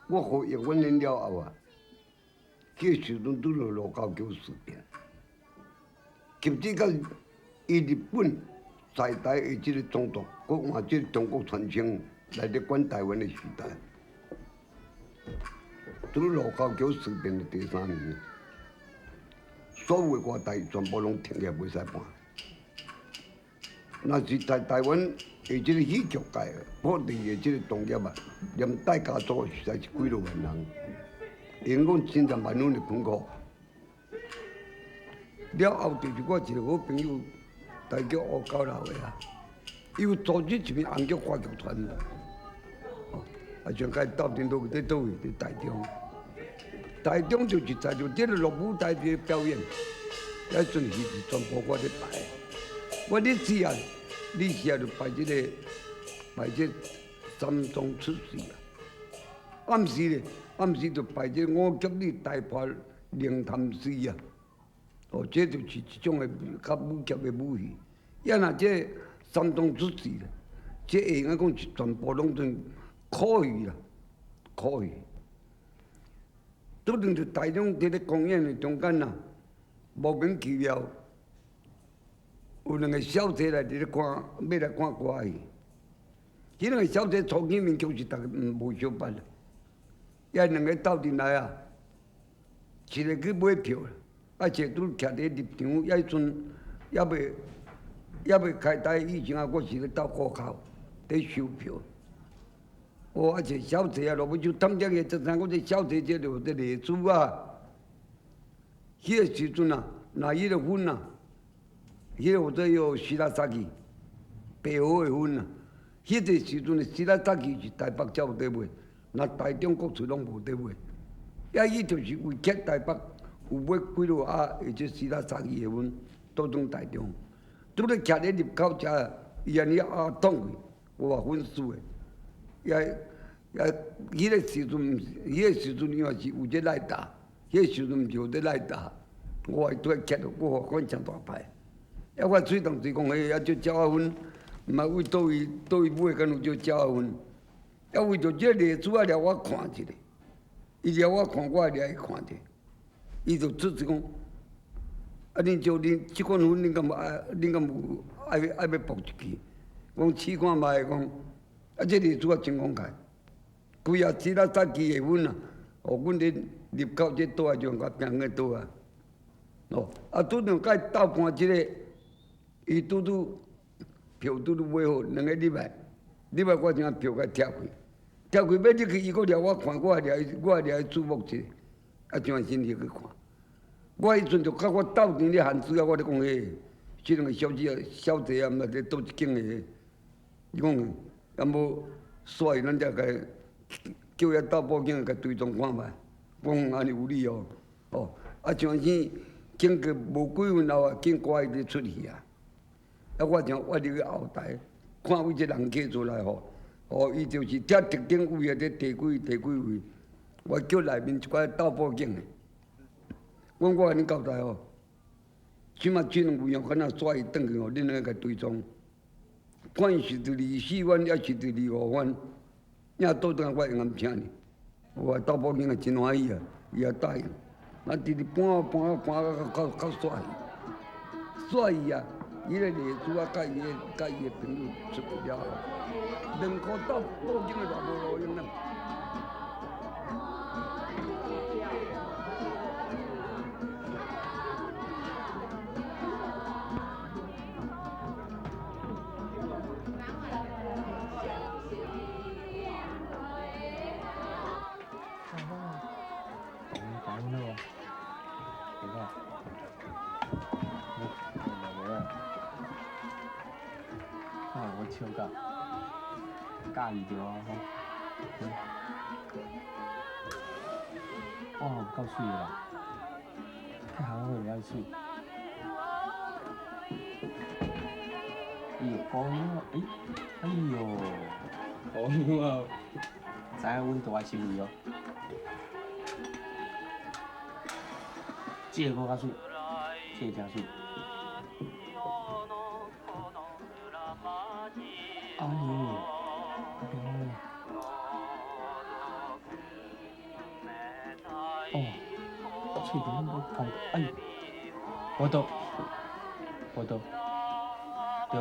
我学叶问人了后啊，这时阵拄着罗高桥事变，甚至到以日本在台的这个总督，国换这个中国传承来咧管台湾的时代，拄罗高桥事变的第3年，所有的外台全部拢停下袂使搬。那是在台湾的这个戏剧界，各地的这个同业啊，连带家族实在是几落万人，因讲30万人的困苦。了后就是我一个好朋友，台叫吴高老的啊，伊有组织一名红剧话剧团，啊，上届斗阵都伫倒位伫台中，台中就是在就这个落舞台的表演，那阵时是全部我咧排。我咧时啊，你时啊就排这三中出世啊，暗时咧，暗时就摆这五级里大炮灵潭水啊。哦，这就是一种的较武级的武器。要若这山东出事咧，这会用讲是全部拢算可以啦，可以。拄阵就大众伫咧公园的中间呐，莫名其妙有两个小姐来伫咧看，要来看歌戏。迄两个小姐初见面就是逐个无相捌啦，也两个斗阵来啊，一个去买票啦，啊，一个拄徛伫入场，也迄阵也未开台以前啊，我是咧斗户口伫收票。哦，啊，一个小姐啊，落尾就探只个，才知我这小姐这就伫历史啊。迄个时阵啊，那迄个粉啊，迄个有做有西拉萨奇，白好的粉啊。迄个时阵的西拉萨奇是台北才有得卖，那台中各处拢无得卖。也伊就是为克台北有买几落啊，或者西拉萨奇的粉倒转台中。拄咧徛咧入口遮，伊安尼啊挡去，我话粉丝的。迄个时阵因为是有这赖打，迄个时阵毋是有这赖打，我拄来徛落，我看真大牌。我水当时讲，也就鸟仔粉，毋知为倒位买，敢有叫鸟仔粉。为着这历史啊，掠我看一下，伊掠我看，我也掠伊看者。伊就出是讲，啊，恁就恁即款粉，恁敢有爱要搏一支？讲试看卖讲。啊，这历史啊真慷慨，规啊西拉萨奇的粉啊，哦，阮咧入口这倒啊就甲平个倒啊，哦，啊拄着甲伊斗盘即个，伊票买好，两个礼拜我将票甲拆开，要入去，伊搁掠我看，我也掠伊注目一下，啊，将身体去看，我迄阵就甲我斗阵咧限制啊，我咧讲迄，即两个小姐啊，毋知咧倒一间的，伊讲。啊无，所以咱才甲叫遐斗报警，甲追踪看卖，讲安尼有理哦，哦，啊像是经过无几分后啊，警官伊就出去啊，啊我入去后台，看位这人客出来吼，哦伊就是遮特定位啊，这第几位，我叫内面一寡斗报警的，我安尼交代哦，即马这两位哦，敢若抓伊转去哦，恁两个甲追踪。判是伫24万，也是伫25万，也倒转我用暗请呢。我斗报警也真欢喜啊，伊也答应。啊，直直搬到帅伊啊！伊个历史啊，甲伊个朋友出去了，两个斗报警的偌无路用呢。笑甲介意着啊吼，哇，有够水啦！太行我袂晓水。伊高牛啊，哎呦，高牛啊！知影阮大手艺哦，这个搁较水，这个真水。哎呦，哦，脆点都碰，哎，我到，对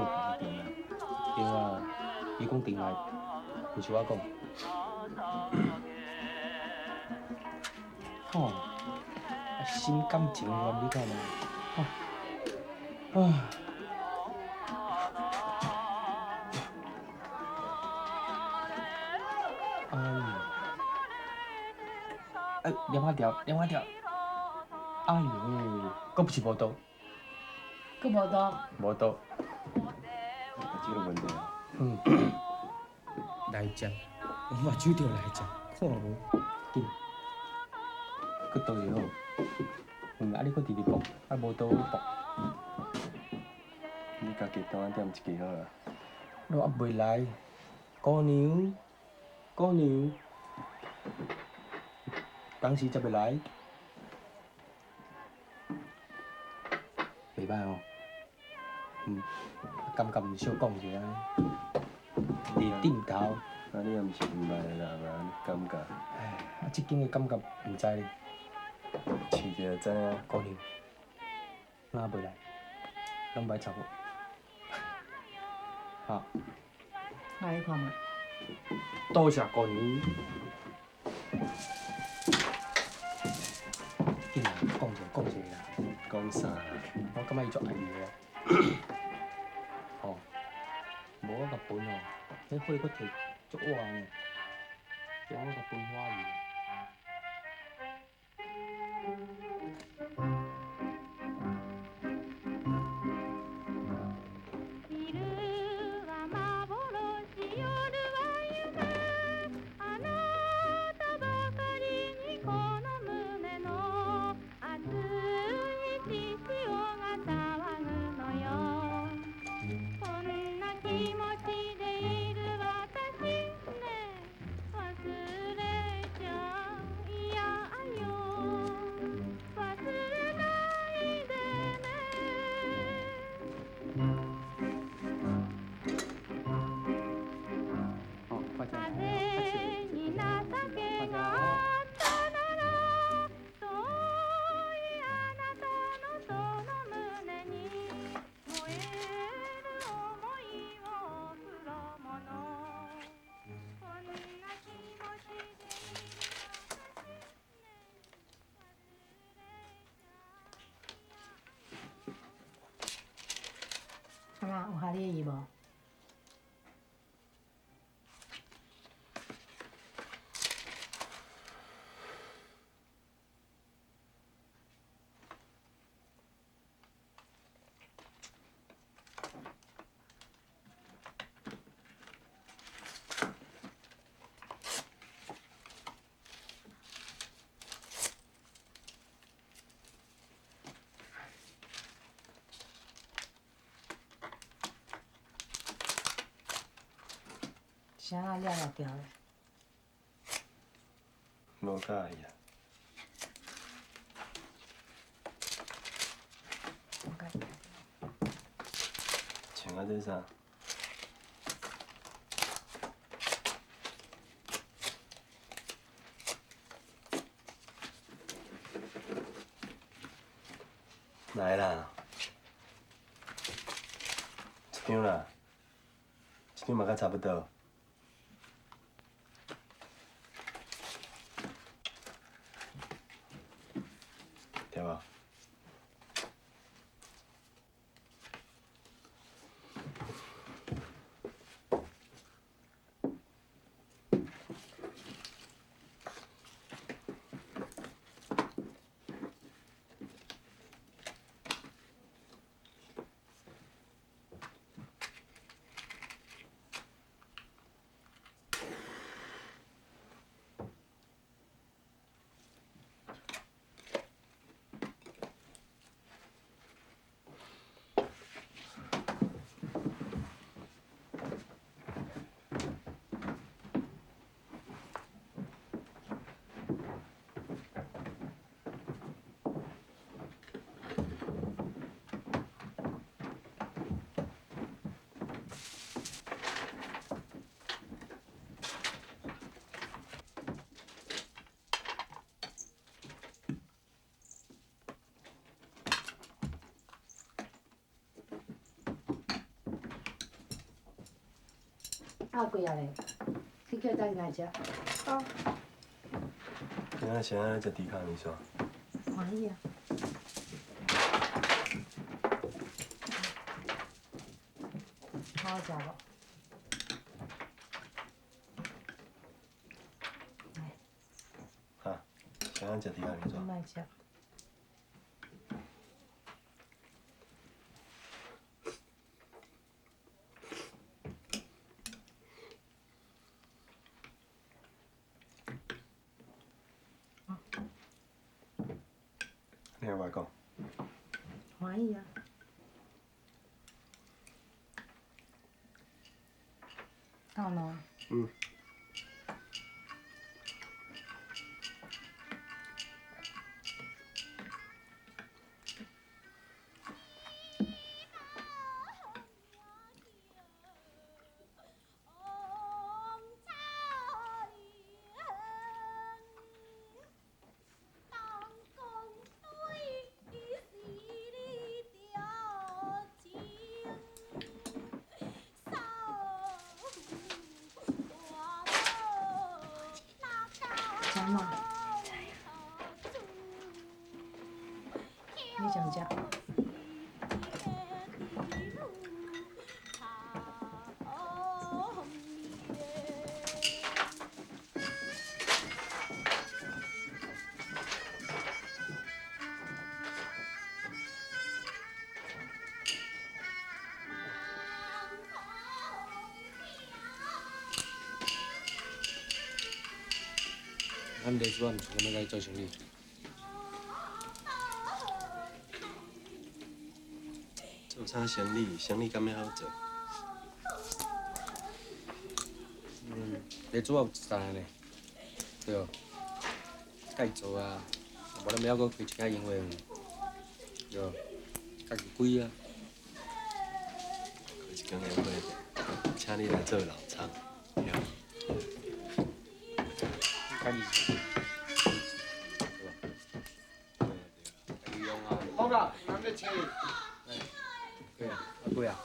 啊，伊讲定来，毋是我讲，吼，心感情愿你看嘛，啊。两下掉，哎呦，搁不是无刀，搁无刀，无刀，这个问题啊。来食，我目睭着来食，看无，紧，搁倒去好，啊你搁直直搏，啊无刀搏，你家己当点一个好啊。我还袂来，姑娘，当时才要来，袂歹哦。感觉毋小讲一下，伫顶头。啊，你也毋是唔来的人啊，感觉。哎，啊，即间的感觉毋知咧。试者知影。姑娘，哪袂来？拢歹插我。好。来看嘛。多谢姑娘。紧来，讲一个啦。讲啥啦？我感觉伊足爱你的。哦，无我甲分哦，迄火佫摕足旺的，叫我甲分花去。啊，有合你意无？啥啊了了掉咧？无介意啊。穿啊这啥？来啦，一张啦，一张嘛甲差不多。对吧？啊几啊咧？你叫等下食。好。今仔先食猪脚面线。欢喜啊。好食无？哈，先食猪脚面线。莫食。你有话讲？欢喜啊。到咯。嗯。咱们地主啊，毋是干要来做生意。做啥生意？生意敢要好做？地主有一单呢，对，该做啊，无咱要搁开一间营业园，对，家己开啊。开一间营业，请你来做老厂，对。家己。好噶，咱们切。对啊，贵啊。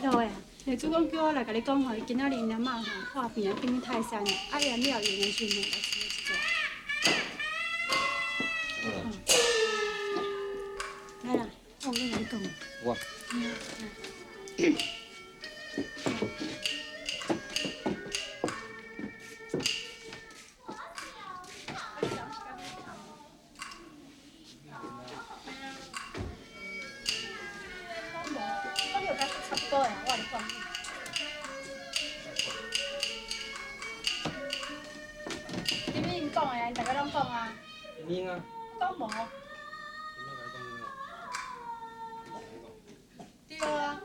老诶，地主讲叫我来甲你讲吼，伊今仔日因阿嬷吼破病啊，变泰山啊，啊你安了用的时阵来吃一只。来啦，我跟你讲。我。应啊。讲无。对啊。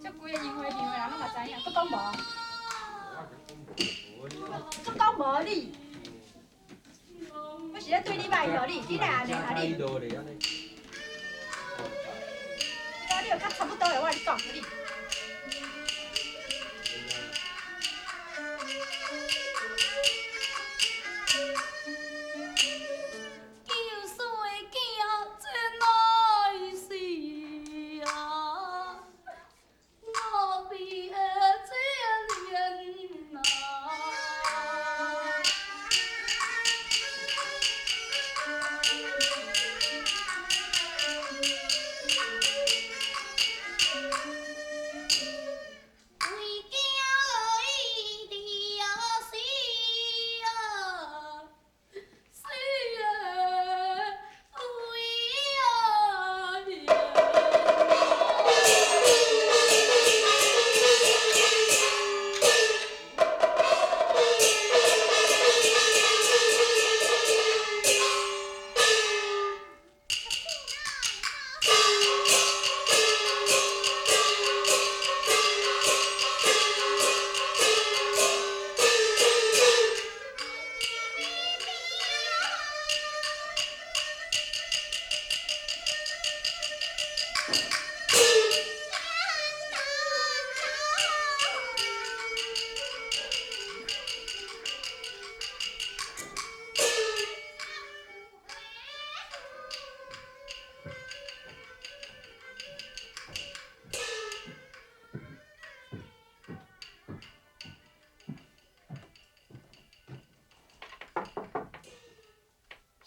这规个营会场的人拢嘛知影，佮讲无。佮讲无你。我是咧对你歹互你，你来安尼哈你。你有较差不多的，我讲你。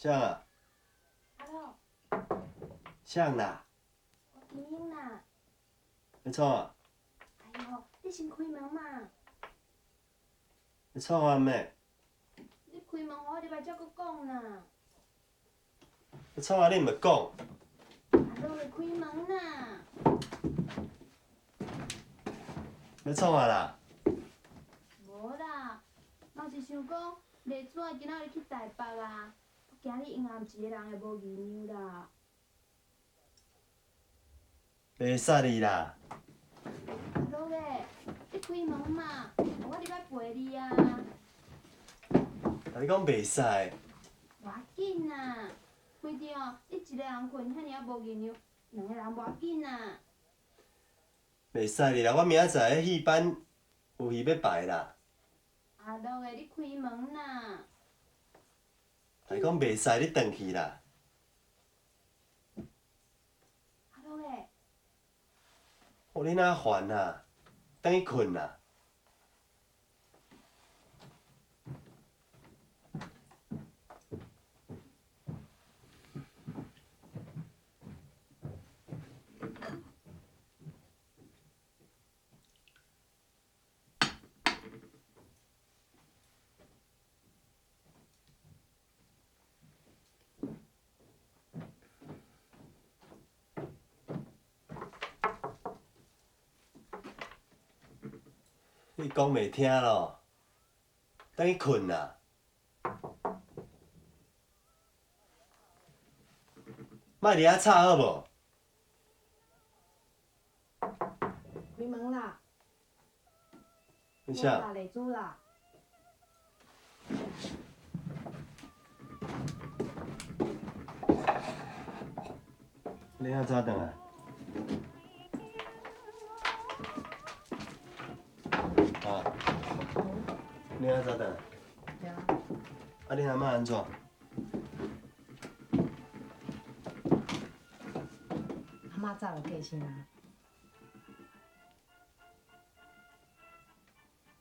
像啊。Alo. 像啦。我听音啦。要创啊？哎呦，你先开门嘛。要创啊妹？你开门，我入来才搁讲啦。要创啊？你毋要讲。Alo，开门啦。要创啊啦？无啦，嘛是想讲，丽珠啊今仔日去台北啊。今日银行一个人会无二娘啦。袂使哩啦。老嘞，你开门嘛，我入来陪你啊。啊，你讲袂使？无要紧啦，袂着你一个人困遐尔啊无二娘，两个人无要紧啦。袂使哩啦，我明仔载戏班有戏要排啦。啊，老嘞，你开门啦。啊，你讲袂使，你转去啦。啊，老嘞。哦，你哪烦啊？等去困啦。你讲袂听咯，等去困啦。莫伫遐吵好无？开门啦！为啥？来煮啦！你遐早倒来？啊？你遐早倒来？对啊。啊，你阿妈安怎？阿妈早就过身啊。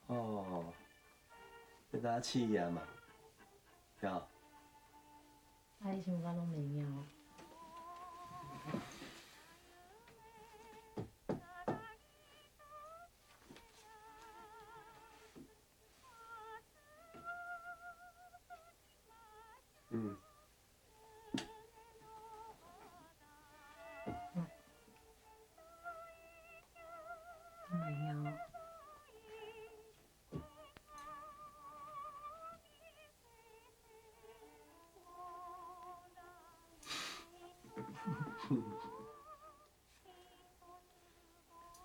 哦，你搭试验嘛？对。啊，你想讲拢袂晓？嗯。袂晓。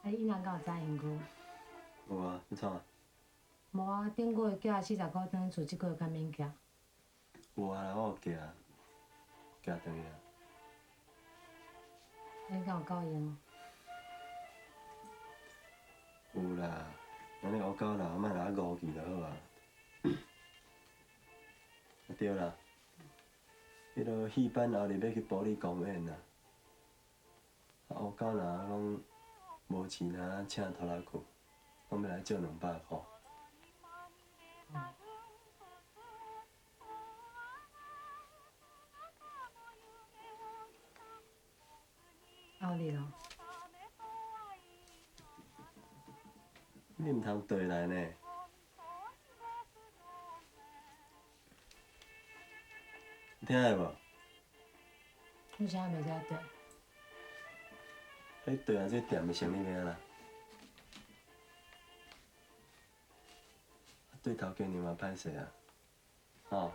你伊人敢有知英语？有啊，你创啊？无啊，顶个月寄40块转厝，即个月较免寄。有啊，我有寄啊，寄转去啊。你敢有够用？有啦，安尼我教人莫拿误记就好啊。对啦，迄落戏班后日要去保利公园啦。啊，我教人讲无钱啊，请拖拉库，讲要来借200块。后日咯。你毋通对来呢。听会无？有啥袂使对？迄对啊，这店的生意咩啦？对头家娘嘛歹势啊，吼。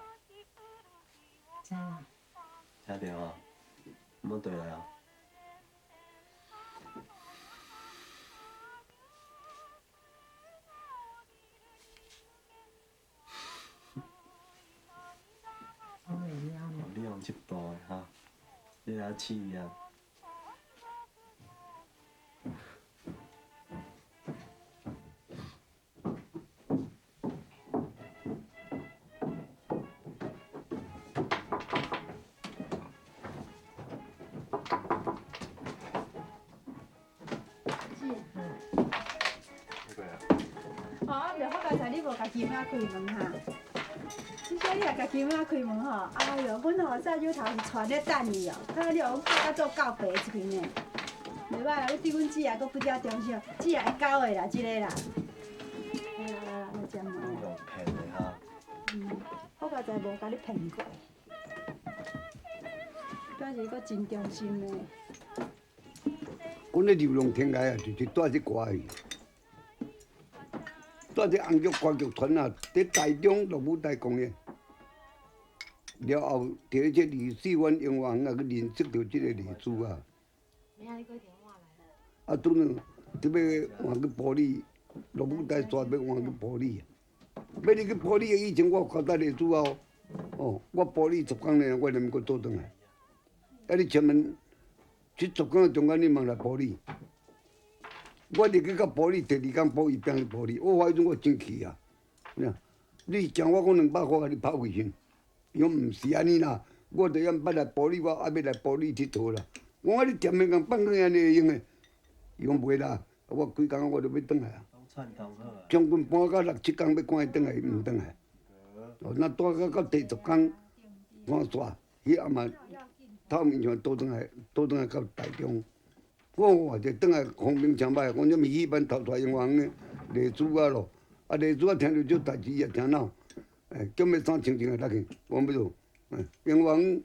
知啦。听着吼，毋好对来哦。我袂晓呢。你用这步的哈，你来试啊。哦，着好佳才你无家己妈开门哈。你说你若家己妈开门吼，哎哟，阮吼早朝头是传咧等你哦，看你互拍甲做够白一边呢。袂歹啦，你对阮姊也佫不遮重视，姊也会教的啦，即个啦。来食糜。用骗的哈。好佳才无甲你骗过，表示佫真忠心的。阮咧流浪天涯啊，就是带这歌去，带这红剧歌剧团啊，伫台中落舞台公演，了后摕这24万英华园啊去认识到这个丽珠啊。明仔你过电话啊，来拄呢，伫要换去玻璃，落舞台煞要换去玻璃啊。要你去玻璃的以前，我交代丽珠啊，哦，我玻璃10工呢，我连佫倒转来。啊，你前面这10工中间你莫来玻璃。我入去到玻璃，第2工保伊变去玻璃，我迄阵我真气啊！你讲我讲200块，甲你拍卫生，伊讲毋是安尼啦，我着要捌来玻璃，我还要来玻璃佚佗啦。我讲你店面共放去安尼会用诶？伊讲袂啦，我几工我着要转来啊。串通好啊。将军搬到6、7工要赶伊转来，伊毋转来。哦，那带到第10工，我煞，迄暗嘛透面上倒转来到台中。我就转来风评真歹，我这物戏班头出英华园丽珠啊咯，啊丽珠啊听着这代志也听恼，叫咩衫穿穿来去，我要做，英华园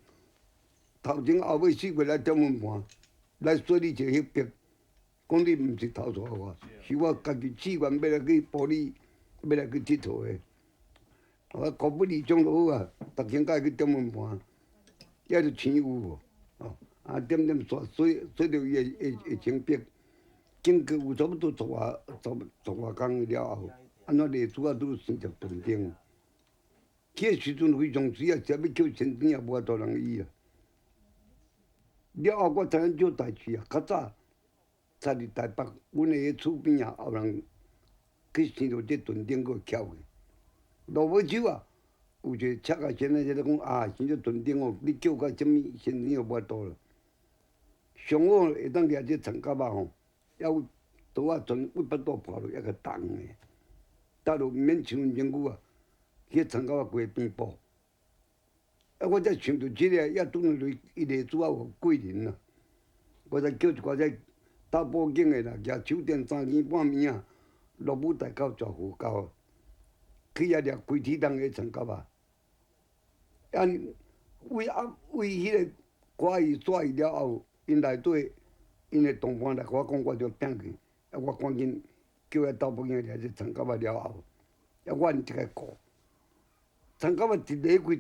头前后尾4月来点文盘，来说你一个迄笔，讲你毋是投诉我，是我家己志愿要来去埔里，要来去佚佗的。我高不离中就好啊，逐天甲伊去点门盘，也着青有无？哦，啊点点刷水着伊的情笔，经过有差不多10外工了后，安怎历史啊拄算着断定。去的时阵非常水啊，只要叫先生也无多人医啊。了后我知影少代志啊，较早在伫台北，阮的厝边啊，后人去生着这断定个翘去。罗尾洲啊，有一个车啊，先生在咧讲啊，生着断定哦，你叫个什么先生也无多了。上好会当掠这长甲仔吼，还有刀啊，全800多破落，还个重的，搭落免伤身躯啊。迄长甲仔过边步，啊！我才想到这个，也拄着伊历史啊有贵人啊，我才叫一寡只打报警的啦，举手电3更半暝啊，落舞台到蛇湖沟，去遐掠规体重的长甲仔。为迄个赶伊抓伊了后，因内底因的同伴来甲我讲，我着拼去，啊！我赶紧叫遐打报警掠这长甲仔了后，啊！我一个顾。长甲仔一离开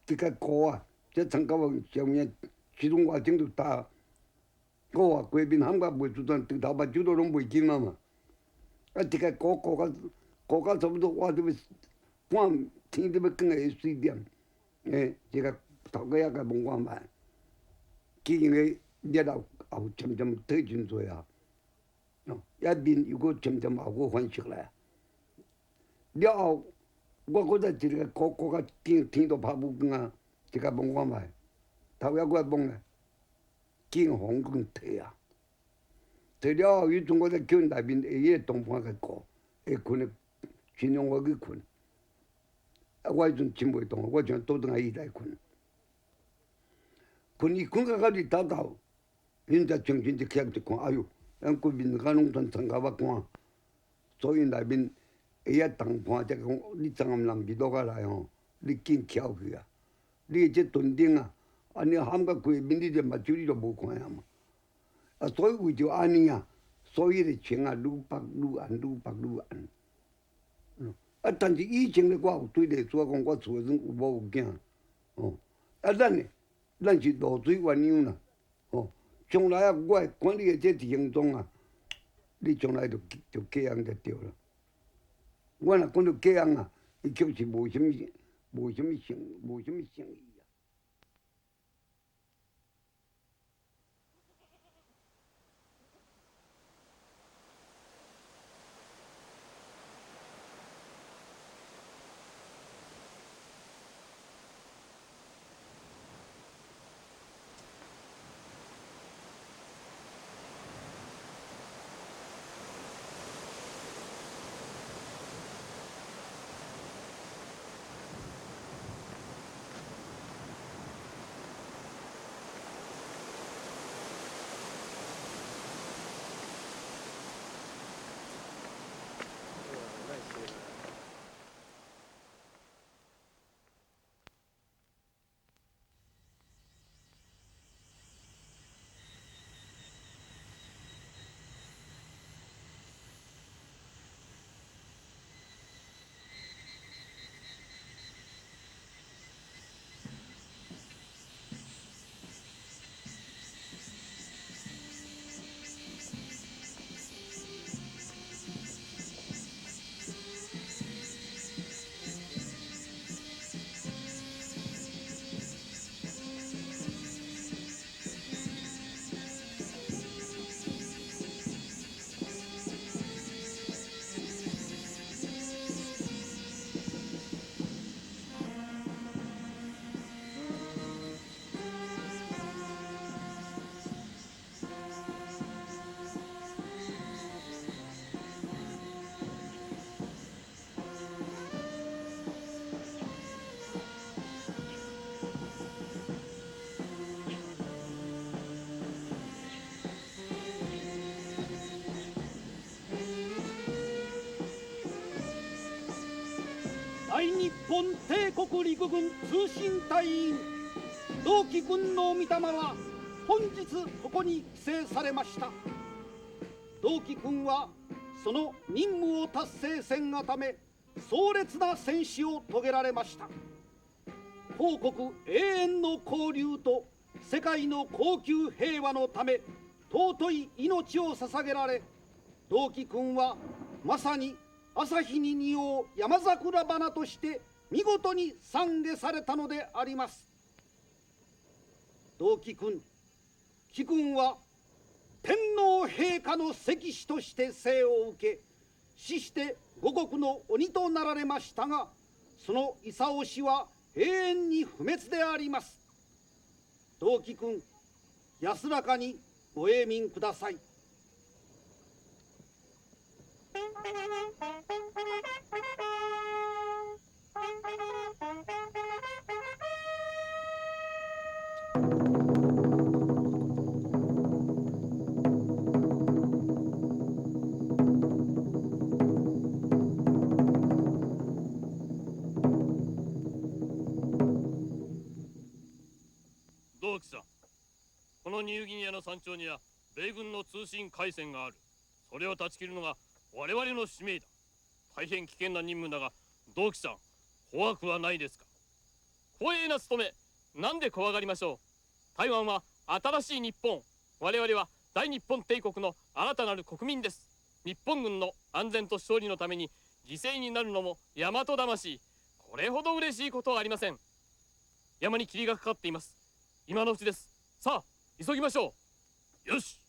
一个高啊，这长甲仔上面时阵外钟就打，我话街面喊甲袂出段，对头目睭都拢袂紧啊嘛。啊，一个高到差不多我这要半天都要光的4点，一个头壳也甲问我卖，经个了后渐渐退真多啊，遐面又搁渐渐后搁反色来，了后。我搁再一个高到天都拍不光啊！一个问我卖，头遐我问咧，警方讲摕啊，摕了后，迄阵我再叫内面下迄个同伴去顾，会困的尽量我去困。啊，我迄阵真袂动，我就倒转来伊来困。困伊困到日头到，因才精神一起来就看，哎哟，咱规面甲拢全长甲仔干，所以内面。下遐同伴才讲，你昨暗人袂落下来吼，你紧翘去啊！你这断定啊，安尼喊到街面，你这目睭你都无看啊嘛！啊，所以为着安尼啊，所以个情啊愈白愈暗，愈白愈暗。啊，但是以前咧，我有对历史讲，我厝诶有某有囝，哦，啊，咱是落水鸳鸯啦，哦，将来啊，我管你诶这行踪啊，你将来就嫁人就对了。我若讲到嫁人啊，伊确实无什么诚意。大日本帝国陸軍通信隊員同期軍の御霊は本日ここに帰省されました。同期君はその任務を達成せんがため壮烈な戦死を遂げられました。皇国永遠の交流と世界の恒久平和のため尊い命を捧げられ、同期君はまさに朝日に匂う山桜花として見事に懺悔されたのであります。同期君、貴君は天皇陛下の石子として生を受け、死して五国の鬼となられましたが、その功氏は永遠に不滅であります。同期君、安らかにご永眠ください。同期さん、このニューギニアの山頂には米軍の通信回線がある。それを断ち切るのが我々の使命だ。大変危険な任務だが、同期さん、怖くはないですか？光栄な務め、なんで怖がりましょう。台湾は新しい日本。我々は大日本帝国の新たなる国民です。日本軍の安全と勝利のために犠牲になるのも大和魂。これほど嬉しいことはありません。山に霧がかかっています。今のうちです。さあ、急ぎましょう。よし。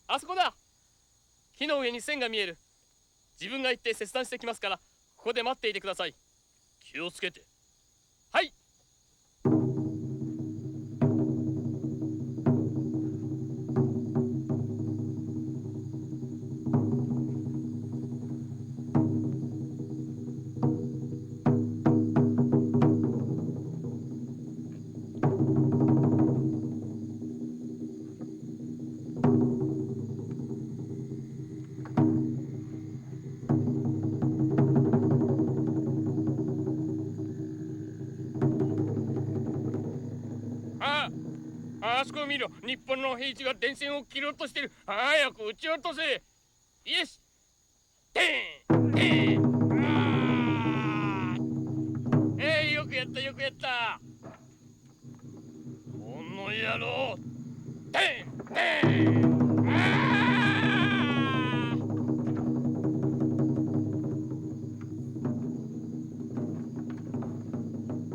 あそこだ。木の上に線が見える。自分が行って切断してきますから、ここで待っていてください。気をつけて。はい。あそこを見ろ。日本の兵士が電線を切ろうとしてる。早く撃ち落とせ。イエス。よくやったよくやった。この野郎。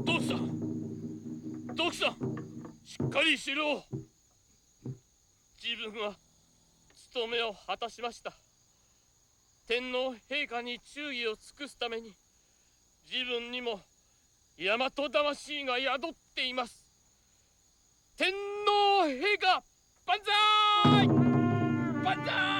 ドクさん、ドクさん。しっかりしろ。自分は務めを果たしました。天皇陛下に忠義を尽くすために自分にも大和魂が宿っています。天皇陛下万歳万歳。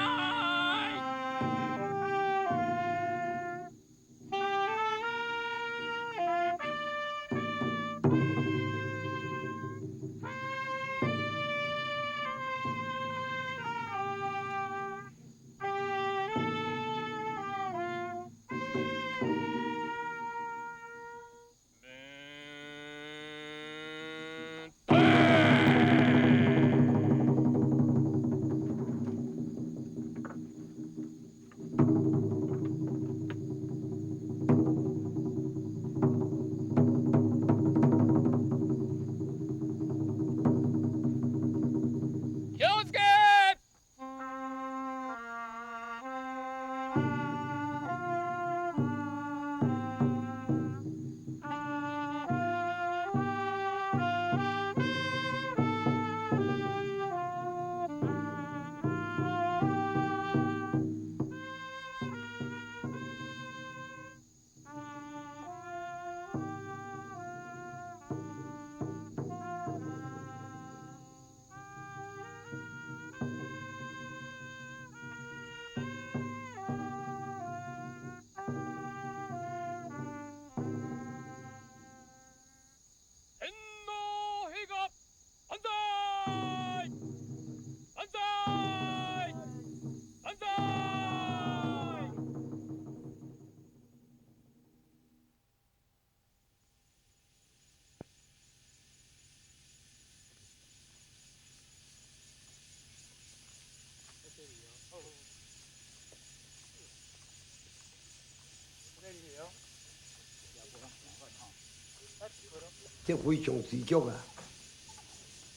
这非常时局啊！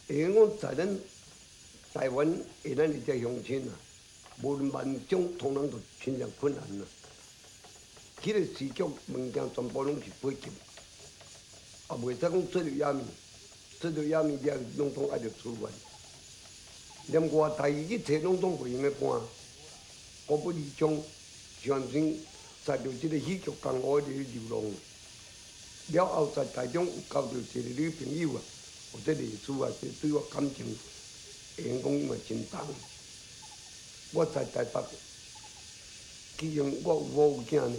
因为讲在咱台湾，下咱的这乡亲啊，无论万种通通都亲像困难啊。迄个时局物件全部拢是配给，啊，袂使讲做着遐物，做着遐物了，拢总爱着资源。连外台去找拢总袂用个搬，我不离乡，全身在着即个戏剧工学的流浪。了后在台中有交到一个女朋友啊，或者历史啊，是对我感情，会用讲嘛真重。我在台北，其实我有某有囝呢，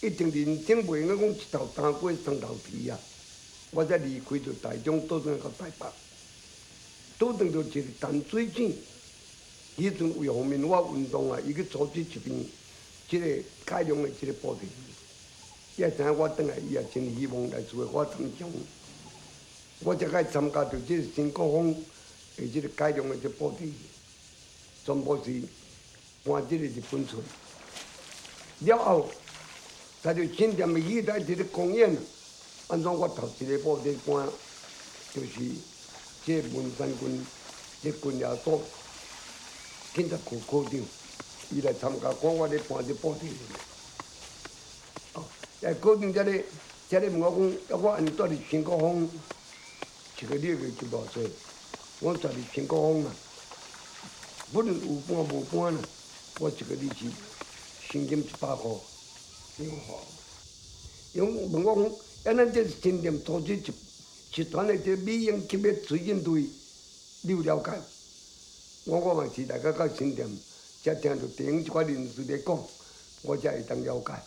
一定人生袂用讲一头担过双头皮啊！我才离开着台中，倒转到台北，倒转到一个淡水井。迄阵为方面我运动啊，伊去组织一边即个改良的即个布地。伊也知影我转来，伊也真希望来做我参详。我才该参加到即个新国风的即个改良的即布地，全部是搬即个日本村。了后，在着新店的戏台即个公演，安怎我头一个布地搬，就是即个文山军即军衙所警察局科长，伊来参加看我咧搬即布地。科长这里问我讲，我安住伫新国风，一个月就偌济。我住伫新国风啊，不论有搬无搬啦，我一个月是薪金100块。因问我讲，咱这新店组织一团的这美英级的水警队，你有了解？我嘛是来到新店，才听到电影一寡人士咧讲，我才会当了解。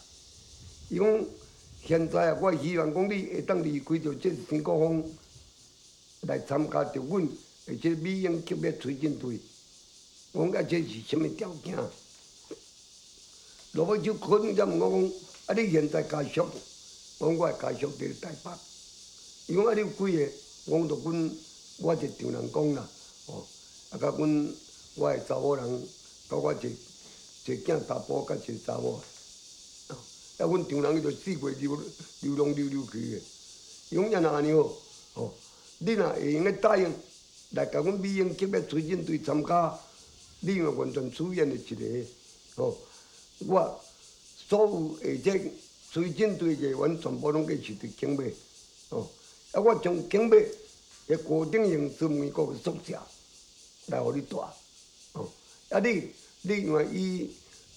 伊讲现在啊，我希望讲你会当离开着这新国风，来参加着阮的这美英级的推进队。我讲这是什么条件？落尾就可能才问我讲，啊你现在家属？我讲我的家属伫台北。伊讲啊你有几个？我讲着阮我一丈人公啦，哦，啊甲阮我的查某人，甲我一囝查甫，甲一个查某。啊，阮丈人伊就4月流浪去个，伊讲也若安尼好，哦，你若会用个答应来甲阮美英级的推进队参加，你嘛完全出演的一个，哦，我所有的这推进队的员全部拢计是伫景美，哦，啊，我从景美的高顶营专门个宿舍来互你住，哦，啊你因为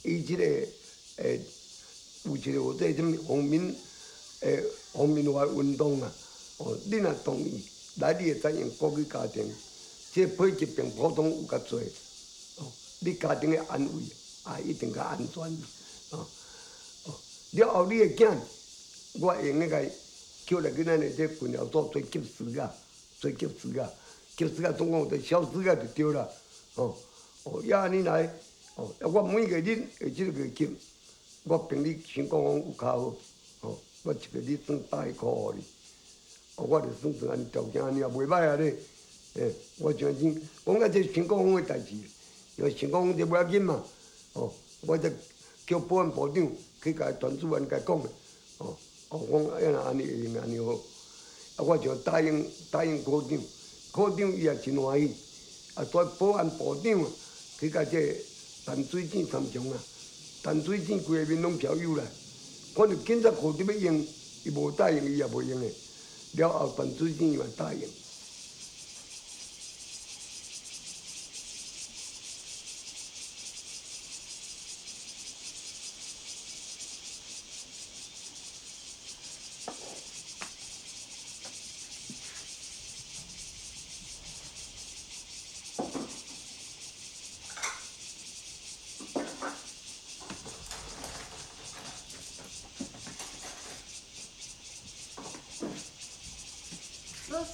伊即个有一个这什么方面外运动啊，哦，你若同意来，你会使用国语家庭，这配置并普通有较济，哦，你家庭的安慰也一定较安全，哦，了后你的囝，我会用个个叫来去咱的这军疗所做急事啊，做急事啊，急事啊，总共有个小事啊就对啦，哦，也安尼来，哦，我每个日的这个月金。我平日新国风有较好，哦，我一个日算8块互你，哦，我就算算安条件安尼也袂歹啊咧，我相信讲到这新国风的代志，因为新国风这不要紧嘛，哦，我则叫保安部长去甲团主任甲讲的，哦，讲要若安尼会用安尼好，啊，我就答应科长，科长伊也真欢喜，啊，带保安部长去甲这淡水井参详啊。淡水井规个面拢漂有啦，看着警察课伫要用，伊无答应，伊也袂用的。了后淡水井伊嘛答应。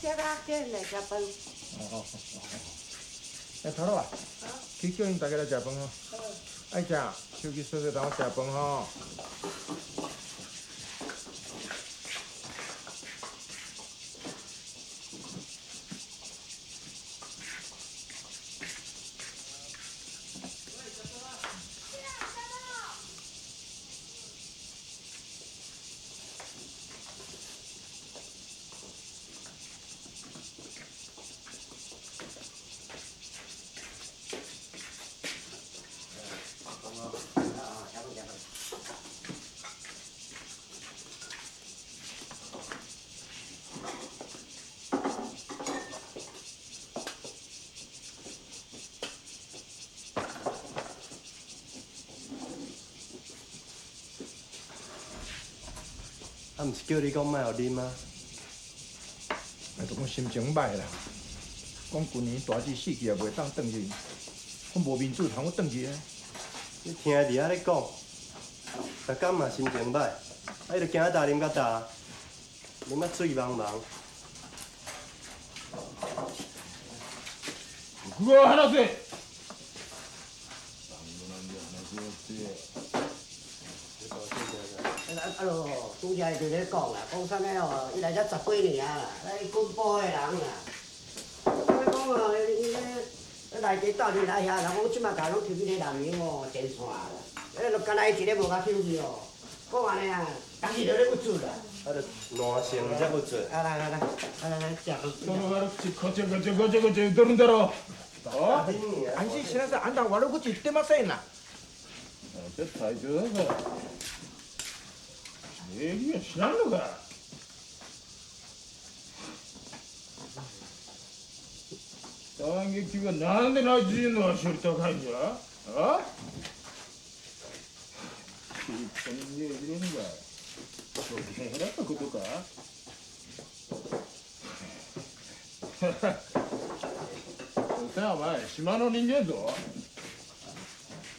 小啊，叫人来食饭。头路啊，去叫因大家来食饭哦。爱食，手机说当我食饭吼。啊，毋是叫你讲莫互啉啊？我心情歹啦，讲今年大志死去也袂当转去，我无面子通我转去啊。你听伫遐咧讲，逐工嘛心情歹，啊，伊就惊大啉甲大，啉啊水茫茫。我話せ。拄则就咧讲啦，讲啥物哦，伊来遮10几年啊啦，来滚波的人啦。我讲哦，伊内地斗阵来遐，人讲即马家拢抽起咧南洋哦，真散啦。就干那伊一个无甲抽去哦，讲安尼啊，当时就咧不准啦。啊，就烂性才不准。来，食。こっちどるんだろう。安心しなさい。あんた悪口言ってませんな。絶対上手だから。礼儀は知らんのか。斬撃がなんで内地人の足より高いんじゃ。あ？一本に入れるんだ。余計なことか。そしたらお前島の人間ぞ。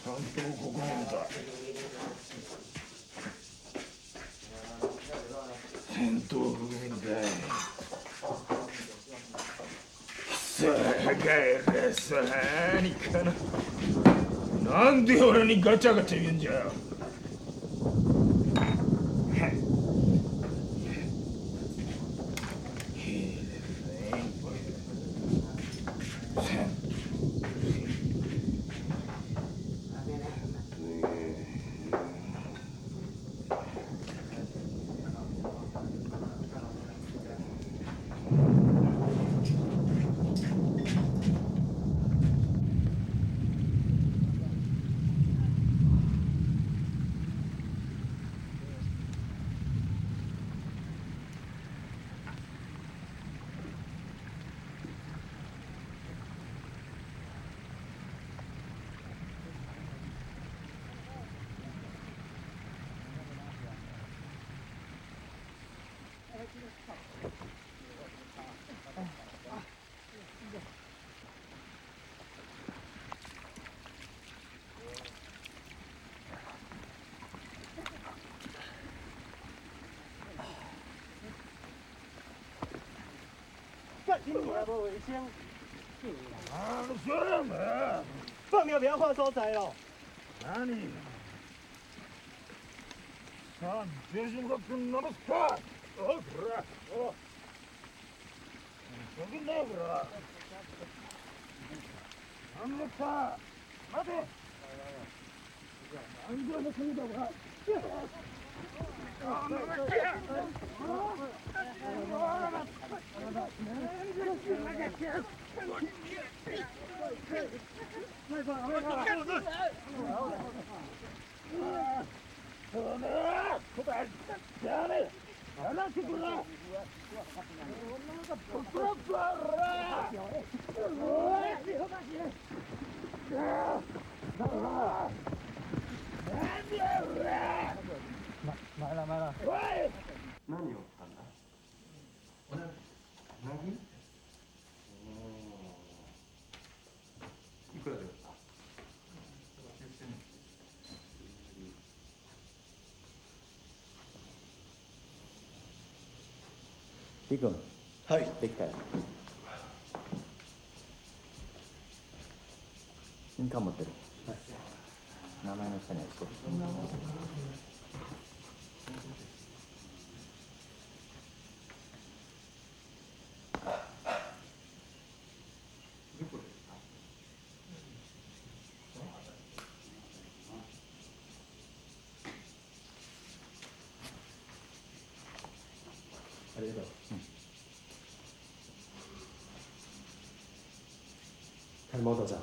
ちゃんとここにいるか。戦闘不明だい。さあ帰れさあにかな。なんで俺にガチャガチャ言うんじゃ。你无卫生。啊，你说什么？放尿不要换所在哦。哪里？さあ、全身がくんなのか。お、こら、お。そげんなよ、こら。なんだか。待て。なんでも来るだか。买了。何を買ったんだ？うなぎ？いくらで売った？リ君。はい。できたよ。印鑑持ってる。はい。名前の下にある。ありがとう。はい、モードちゃん。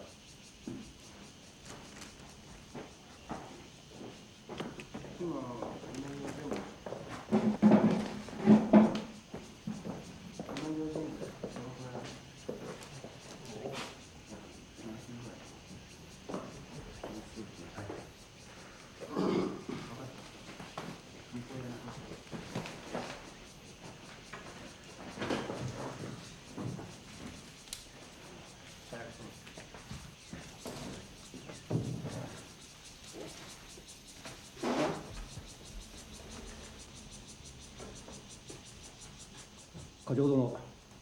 課長殿、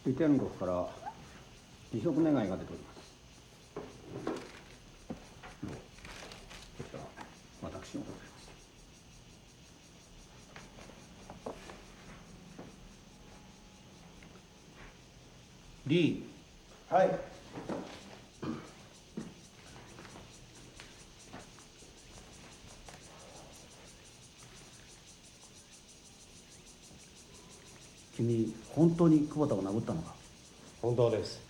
李天国から離職願いが出ております。こちら私のでございます。李。はい。君、本当に久保田を殴ったのか？本当です。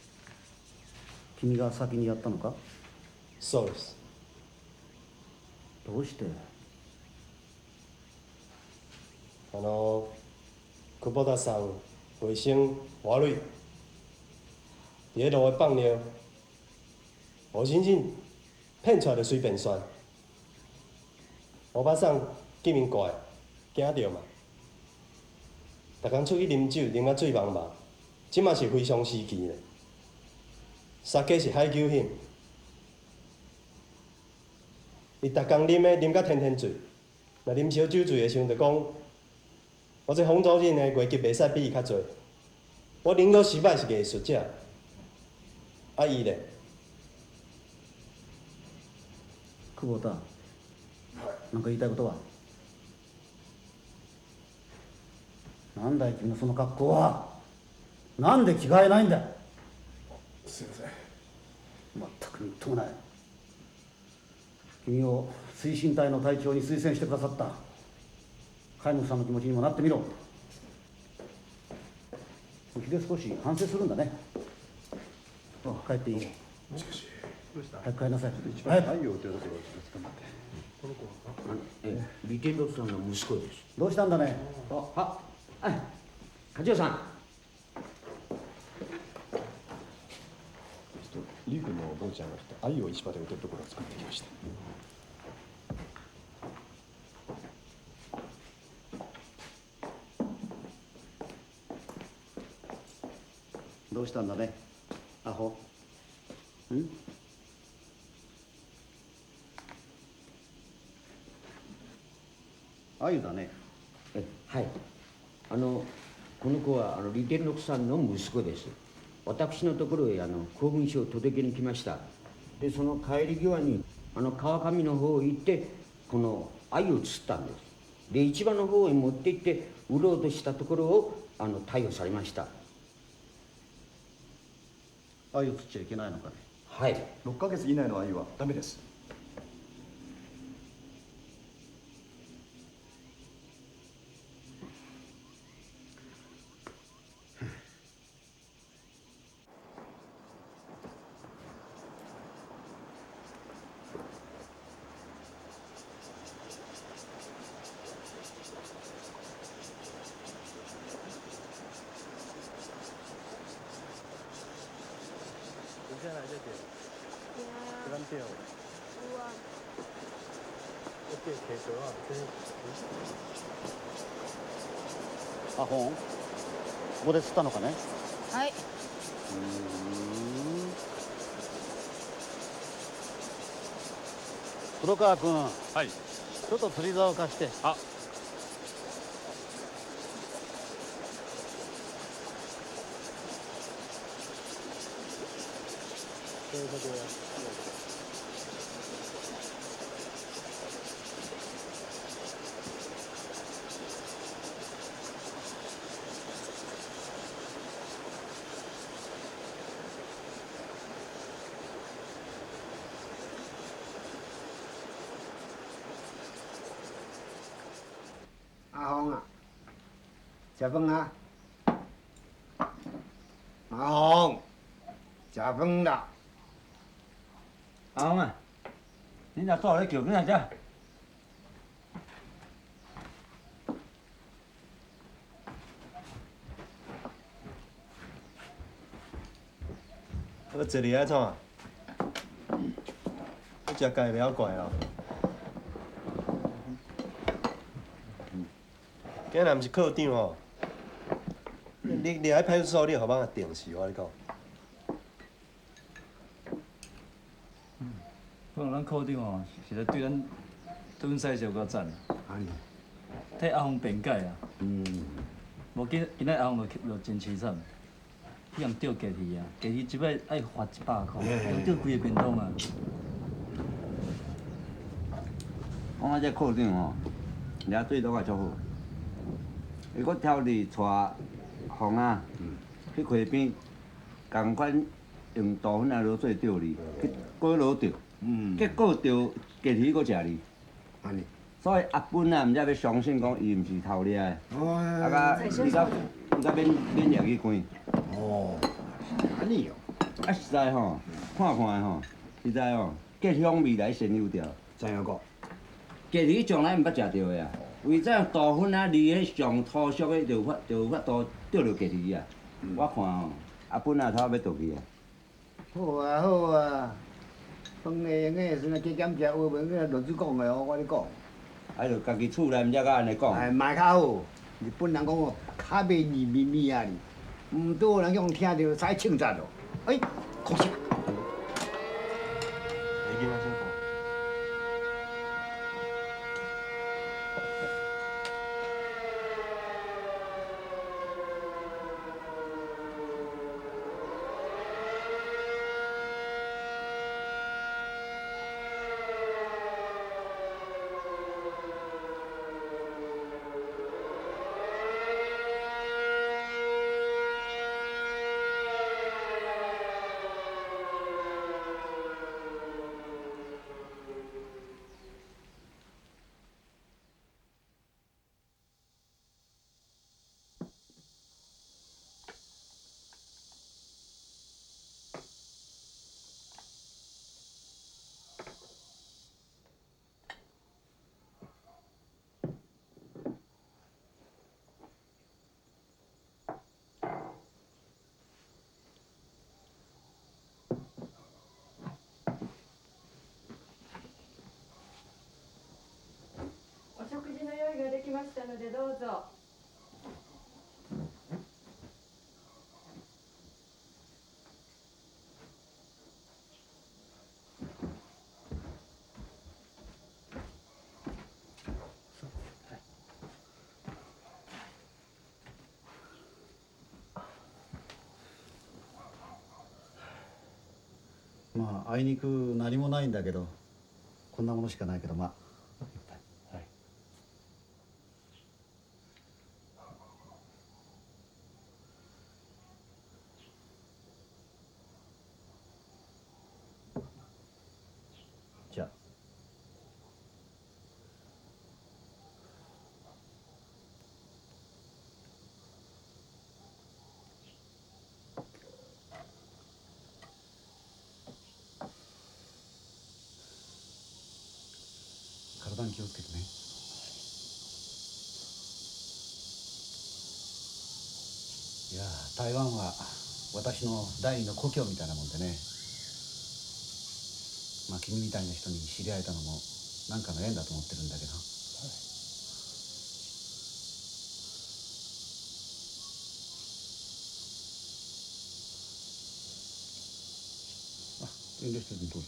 君が先にやったのか？そうです。どうして？久保田さん卫生悪い。伫路的放尿，无真正骗出来就随便选。我把送见面怪，惊着嘛。逐工出去啉酒，啉啊醉茫茫，即嘛是非常时期咧。杀鸡是海狗险，伊逐工啉的啉甲天天醉，若啉烧酒醉的时阵，就讲我这风土人的月级袂使比伊较侪。我领导失败是艺术者，啊伊咧。久保田、なんか言いたいことは？なんだい君のその格好は。なんで着替えないんだ。すいません。全くみっともない。君を推進隊の隊長に推薦してくださった海本さんの気持ちにもなってみろ。気で少し反省するんだね。帰っていい。しかし早く帰りなさい。早く。太陽というところですか。この子は李天禄さんの息子です。どうしたんだね。課長さん。リー君のお坊ちゃんが来て愛を市場で売ってるところを作ってきました。どうしたんだね、アホ。ん？あゆだね。はい。この子は李天禄さんの息子です。私のところへ公文書を届けに来ました。で、その帰り際に川上の方へ行ってこの鮎を釣ったんです。で、市場の方へ持って行って売ろうとしたところを逮捕されました。鮎を釣っちゃいけないのかね。はい。6ヶ月以内の鮎はダメです。アホン、ここで釣ったのかね。はい。黒川君。はい。ちょっと釣り竿を貸して。あ。阿红啊，食饭啊！阿红，食饭啦！阿红啊，你若住咧叫囡仔只？我坐你安怎？我食家袂晓怪哦。今日若毋是课长哦，你来派出所，你互帮定死，我跟你讲。可能咱课长哦，实在对咱对阮赛小较赞，替阿峰辩解啊。无今仔红就真凄惨，去人钓价鱼啊，价鱼即摆爱罚100块，要钓规个便当啊！讲啊，这课长吼，掠水都也足好。伊搁挑日带风啊，去溪边，共款用豆粉啊落水钓哩，去过落钓，结果钓价鱼搁食哩。安尼。所以阿本啊，毋才要相信讲伊毋是偷掠的，啊甲伊甲免业去关。哦，安尼哦。啊实在吼，看看吼，实在吼，结香味来先有条。怎样讲？价鱼从来毋捌食着的啊，为怎样豆粉啊离迄上土俗的就有法度钓着价鱼啊？我看吼，阿本啊头要倒去啊。好啊好啊，饭的用的时阵加减食话文，个老师讲的哦，我咧讲。啊，就家己厝内毋才甲安尼讲。哎，卖较好。日本人讲哦，较袂腻咪咪啊哩，毋多人用听着使庆祝咯。哎，可惜。你今仔先讲。お食事の用意ができましたのでどうぞ。まああいにく何もないんだけど、こんなものしかないけどまあ。じゃあ。体に気をつけてね。いや台湾は私の第二の故郷みたいなもんでね。まあ君みたいな人に知り合えたのも何かの縁だと思ってるんだけど。遠慮してどうぞ。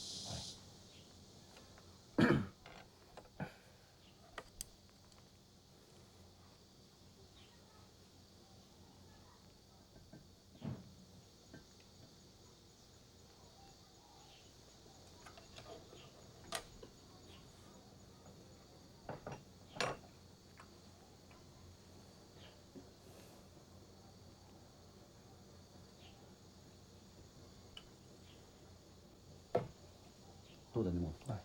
どうだねもう。はい。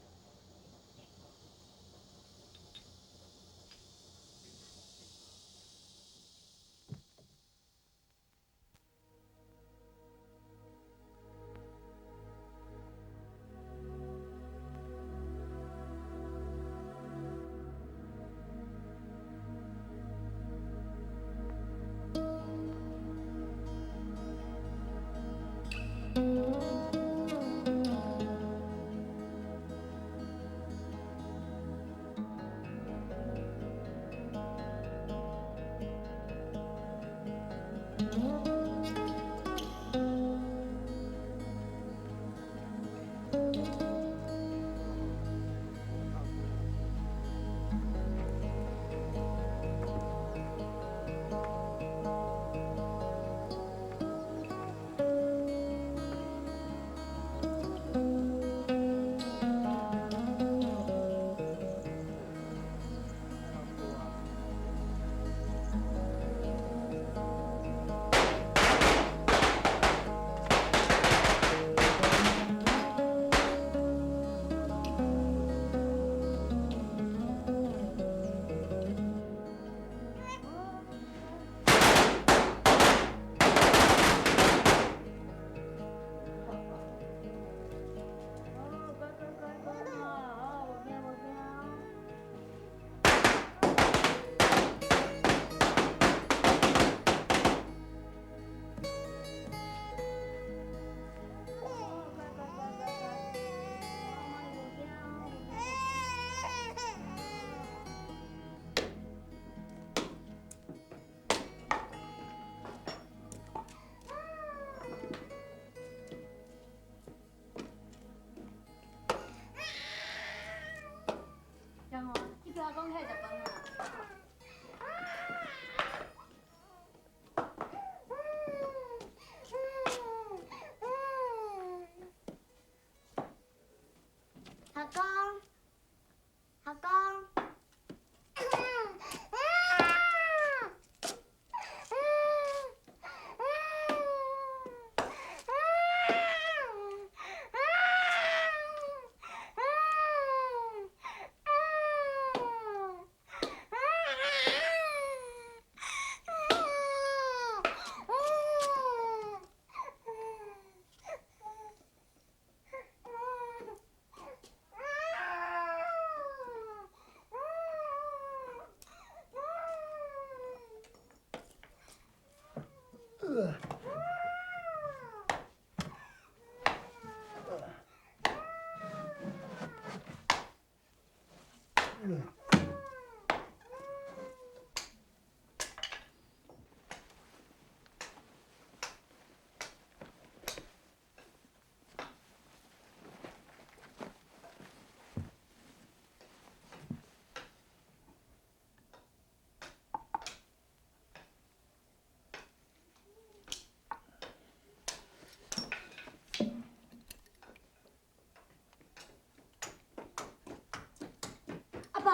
阿爸，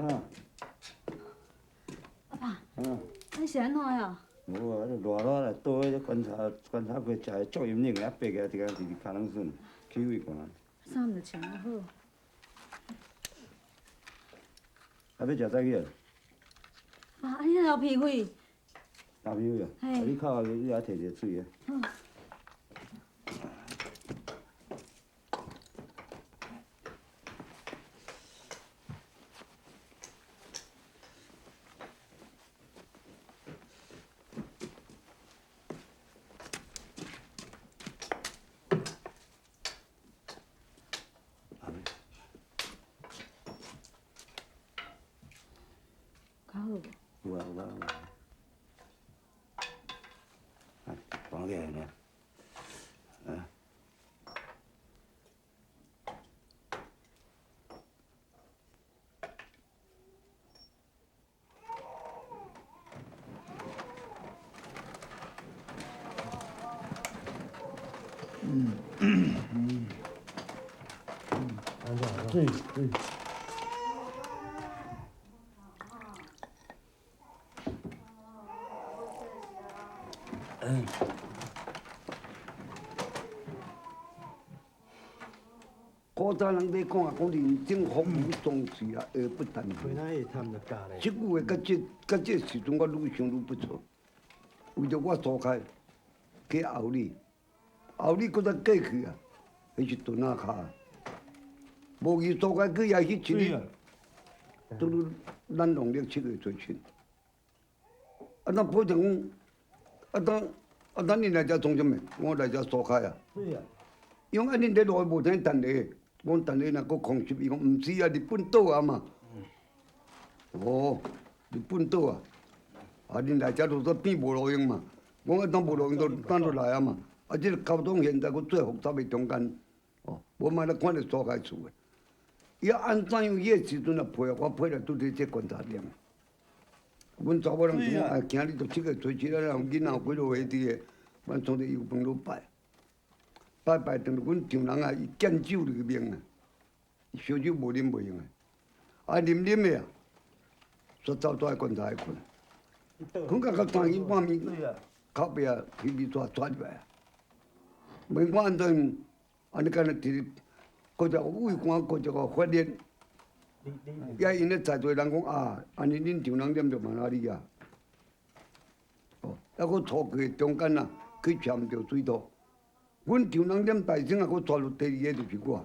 啊，阿爸，啊，你是安怎呀？无啊，热热来倒咧观察过，食的足阴冷的，爬起来伫个伫骹冷笋，气味寒。衫就穿啊好。啊，要食早起啊？啊，你那流鼻血。流鼻血啊？嘿啊，你口你也摕者水啊？好。较好无？有啊有啊有啊。啊，放起来呢。啊。对对。古早人咧讲啊，讲人正福无双随啊，而不单纯。哪会贪得教咧？即句话甲这时阵，我愈想愈不错。为着我所开去后里，后里搁再过去啊，迄是屯仔骹。无伊所开去也迄一日，拄拄咱农历7月初7。啊，咱普通讲，咱你来遮创啥物？我来遮所开啊。对啊。因为恁咧落无听等下，我等下若搁空袭，伊讲毋是啊，日本岛啊嘛。哦，日本岛啊，啊恁来遮就说变无路用嘛。我讲当无路用，就当就来啊嘛。啊，这个交通现在搁最复杂的中间，哦，无嘛咧看到所开厝的。伊按怎样迄个时阵啊配啊，我配来拄伫这观察点。阮查某人讲啊，今日就7月初7啊，人囡仔有几落回伫个，阮从伫油饭路拜。拜等于阮丈人啊，伊见酒入面啊，烧酒无啉袂用啊，啊啉的啊，煞走出来观察困，困到到3更半暝，口鼻啊鼻涕抓出来啊，问我安怎，安尼干那直，搁只胃寒，搁一个发热，也因咧在座人讲啊，安尼恁丈人啉着嘛哪里啊？哦，还搁初过中间啊，去潜着水道。阮丈人啉大声啊，佫抓入第2个就是我，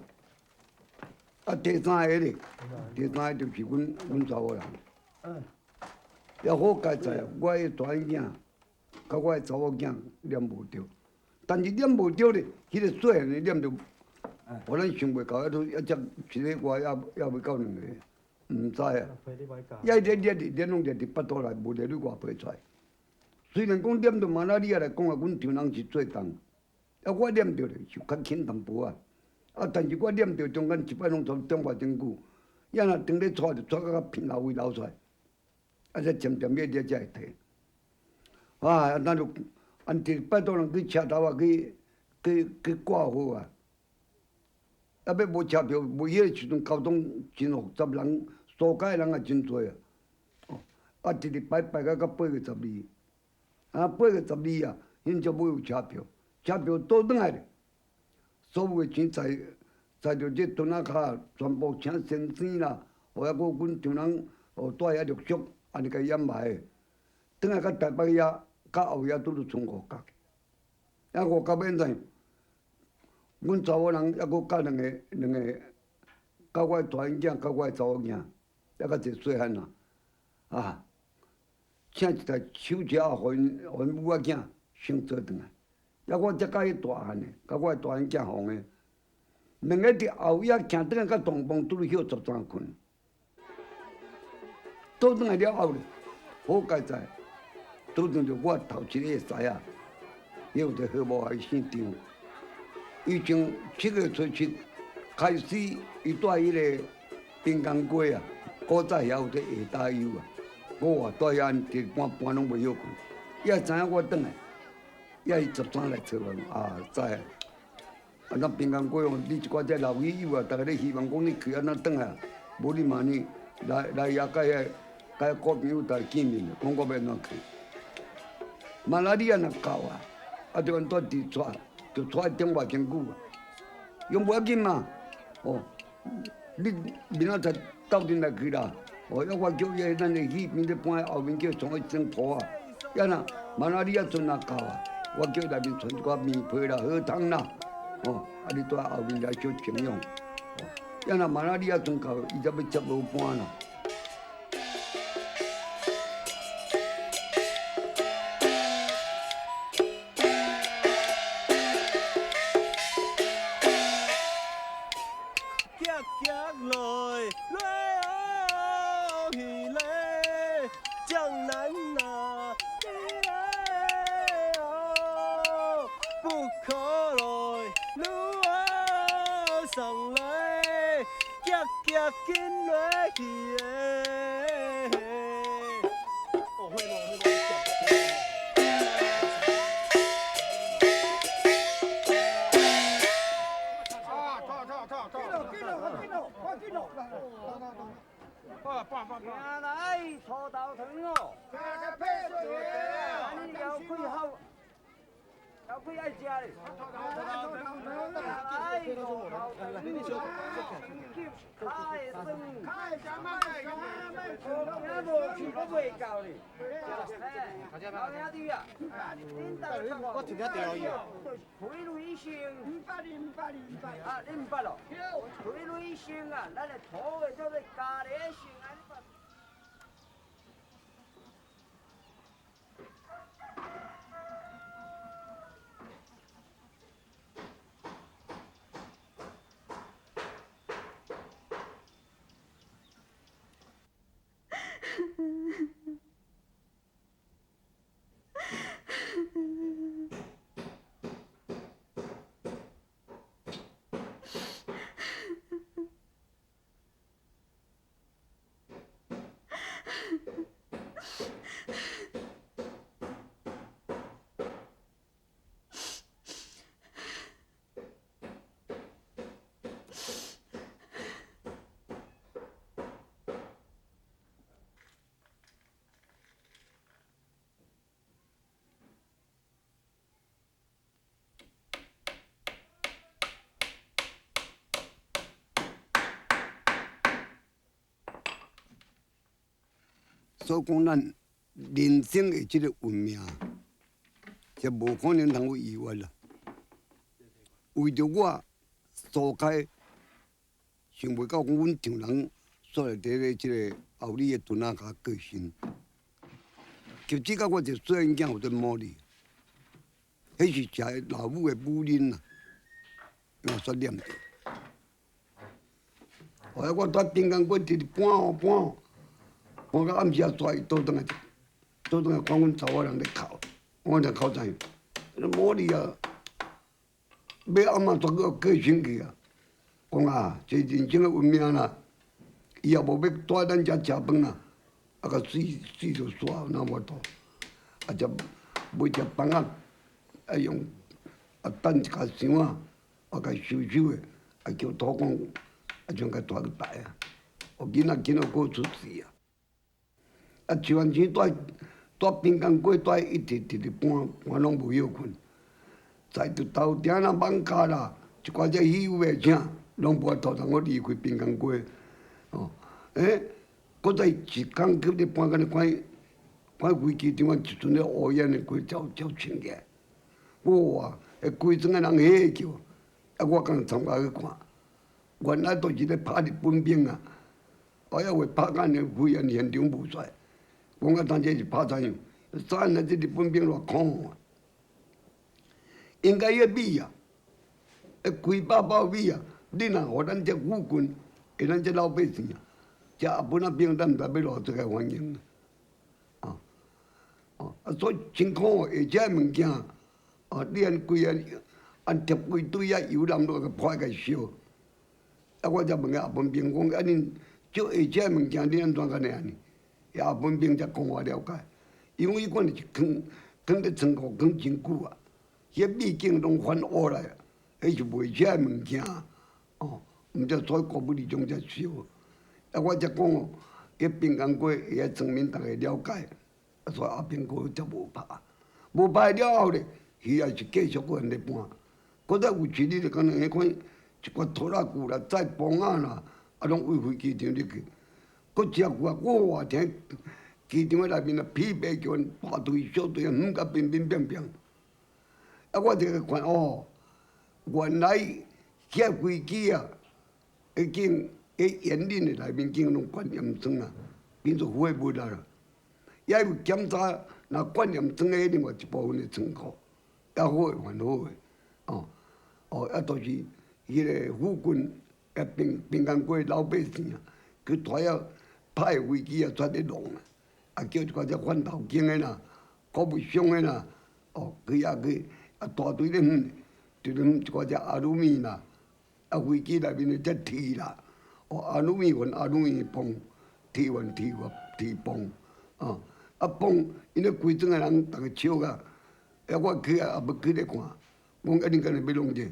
啊第3个咧，第3个就是阮查某人。也好佳在，我个大囝，甲我个查某囝啉无着，但是啉无着咧，迄个细汉的啉着，互咱想袂到，一只一个外也未到2个，毋知啊。也热拢热伫腹肚内，无热你外飞出来。虽然讲啉着马拉利亚来讲啊，阮丈人是最重。啊，我啉着咧是较轻淡薄啊，啊，但是我啉着中间一摆拢从中华真久，也若当咧带就带到偏流位流出来，啊，才渐渐热才会退。啊，咱就按一摆倒人去车头啊，去挂号啊，啊，要无车票，无迄个时阵交通真复杂，人疏解人也真多啊。哦，啊，一日拜到8月12，啊，8月12啊，因才要有车票。车票倒转来咧，所有的钱在着这屯仔骹，全部请先生啦，或者个阮丈人哦带遐陆续，安尼甲掩埋的。转来到台北遐，到后遐拄着剩5角。啊5角免怎？阮查某人还佫教两个，教我大囝，教我查某囝，还较侪细汉啊，啊，请一台手车互因母仔囝。先做转来。抑我才甲伊大汉的，甲我大汉结婚的，两个伫后夜行转来，甲东房拄着休13困。倒转来了后咧，好佳哉，倒转着我头一个会知啊，伊有一个好无爱姓张，伊从7月初7开始，伊带迄个滨江街啊，古早遐有一个下大油啊，我带遐一半拢袂晓困，伊也知影我转来。伊13来找我啊，知啊！啊，咱滨江街哦，你一寡只老友友啊，逐个咧希望讲你去安怎转来，无你嘛呢来遐甲遐好朋友来见面，讲我要安怎去。马拉利亚若到啊，啊，就按带伫带，就带中偌真久啊，用无要紧嘛。哦，你明仔载斗阵来去啦。哦，要我叫伊咱个戏面咧搬后面叫从一整铺啊，呀呐，马拉利亚阵若到啊。我叫内面存一寡面皮啦、好汤啦，哦，啊，你在后面来小情用，哦，要若马拉利亚船到，伊才要接无搬啦。行来，土豆汤哦，安尼腰腿好，腰腿爱食咧。行来，土豆汤，脚会酸，今无去都袂够咧。老兄弟啊，恁大家我听得到伊啊。推雷声，500啊，你500咯？推雷声啊，咱个土的叫做咖喱声啊。所讲咱人生的这个运命，是无可能通有意外啦。为着我所开，想袂到讲阮丈人所在地个这个后里的屯仔甲过身，就只甲我一个细汉囝有在摸你，迄是食老母的母奶啦，我煞念着。后来我伫滨江街直直搬哦。我到暗时啊，带伊倒转来看阮查某人咧哭，我就哭知，摸你啊，要暗仔带过身去啊。讲啊，这人生的运命啦，伊也无要带咱遮食饭啦，啊，甲死就煞那无多，啊，则买只房啊，啊用啊等一家箱啊，啊甲收收的，啊叫土工，啊将甲带去大啊，有囡仔过出世啊。啊，徐元生带滨江街带一直搬拢无晓困，在着头顶啦、网咖啦，一寡只戏有的声，拢无法度让我离开滨江街。哦，搁再一工去咧搬到看飞机场啊，一阵咧乌烟的过照清起来，哇！规庄的人吓叫，啊，我刚参加去看，原来都是咧拍日本兵啊，我还为拍眼的飞行现场无帅。讲啊，当这是拍怎样？早那这日本兵偌恐怖啊！应该迄米啊，几百包米啊，你若互咱这富军，给咱这老百姓啊，这阿本啊兵，咱毋知要偌做个反应所以情况下这物件，你按规按贴规堆啊油淋落去破个烧，我才问个阿本兵讲，恁这这物件你安怎个呢？阿本兵才讲我了解，因为伊管是放咧仓库放真久啊，迄米景拢反乌来，迄是卖这物件，毋则所以国不离中才烧。我才讲迄平安过遐村民大家了解。所以阿兵哥才无拍，无拍了后咧，伊也是继续个安尼搬。搁再有时你就讲迄款一寡拖拉机啦、载泵啊啦，拢为飞机场入去。搁只久啊，我话听机场内面啊，皮白叫大队小队啊，甲乒乒乓乓。我就看原来遐飞机啊，已经园林的内面竟拢管严重啊，变做废物啦。也要检查，那管念装的另外一部分的仓库，也好诶，还好诶，啊，都是迄个富军平安过老百姓啊，去带啊派飞机啊出咧弄啊，叫一寡只反头经的啦，国务省的啦，去大队咧就是一寡只阿鲁米啦，啊飞机内面的只铁啦，阿鲁米换阿鲁米泵，铁换铁泵，泵，因咧规庄个人逐个笑啊！我去也要去咧看，讲恁敢若要弄者，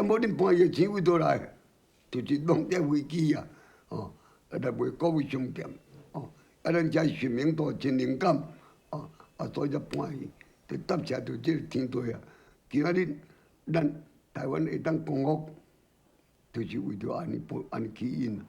无恁搬伊个钱为倒来？就是弄只飞机啊，来卖国务商店，咱遮市民都真灵感，所以才搬去，就搭车就即个天地啊！今仔日咱台湾会当光复，就是为着安尼起因。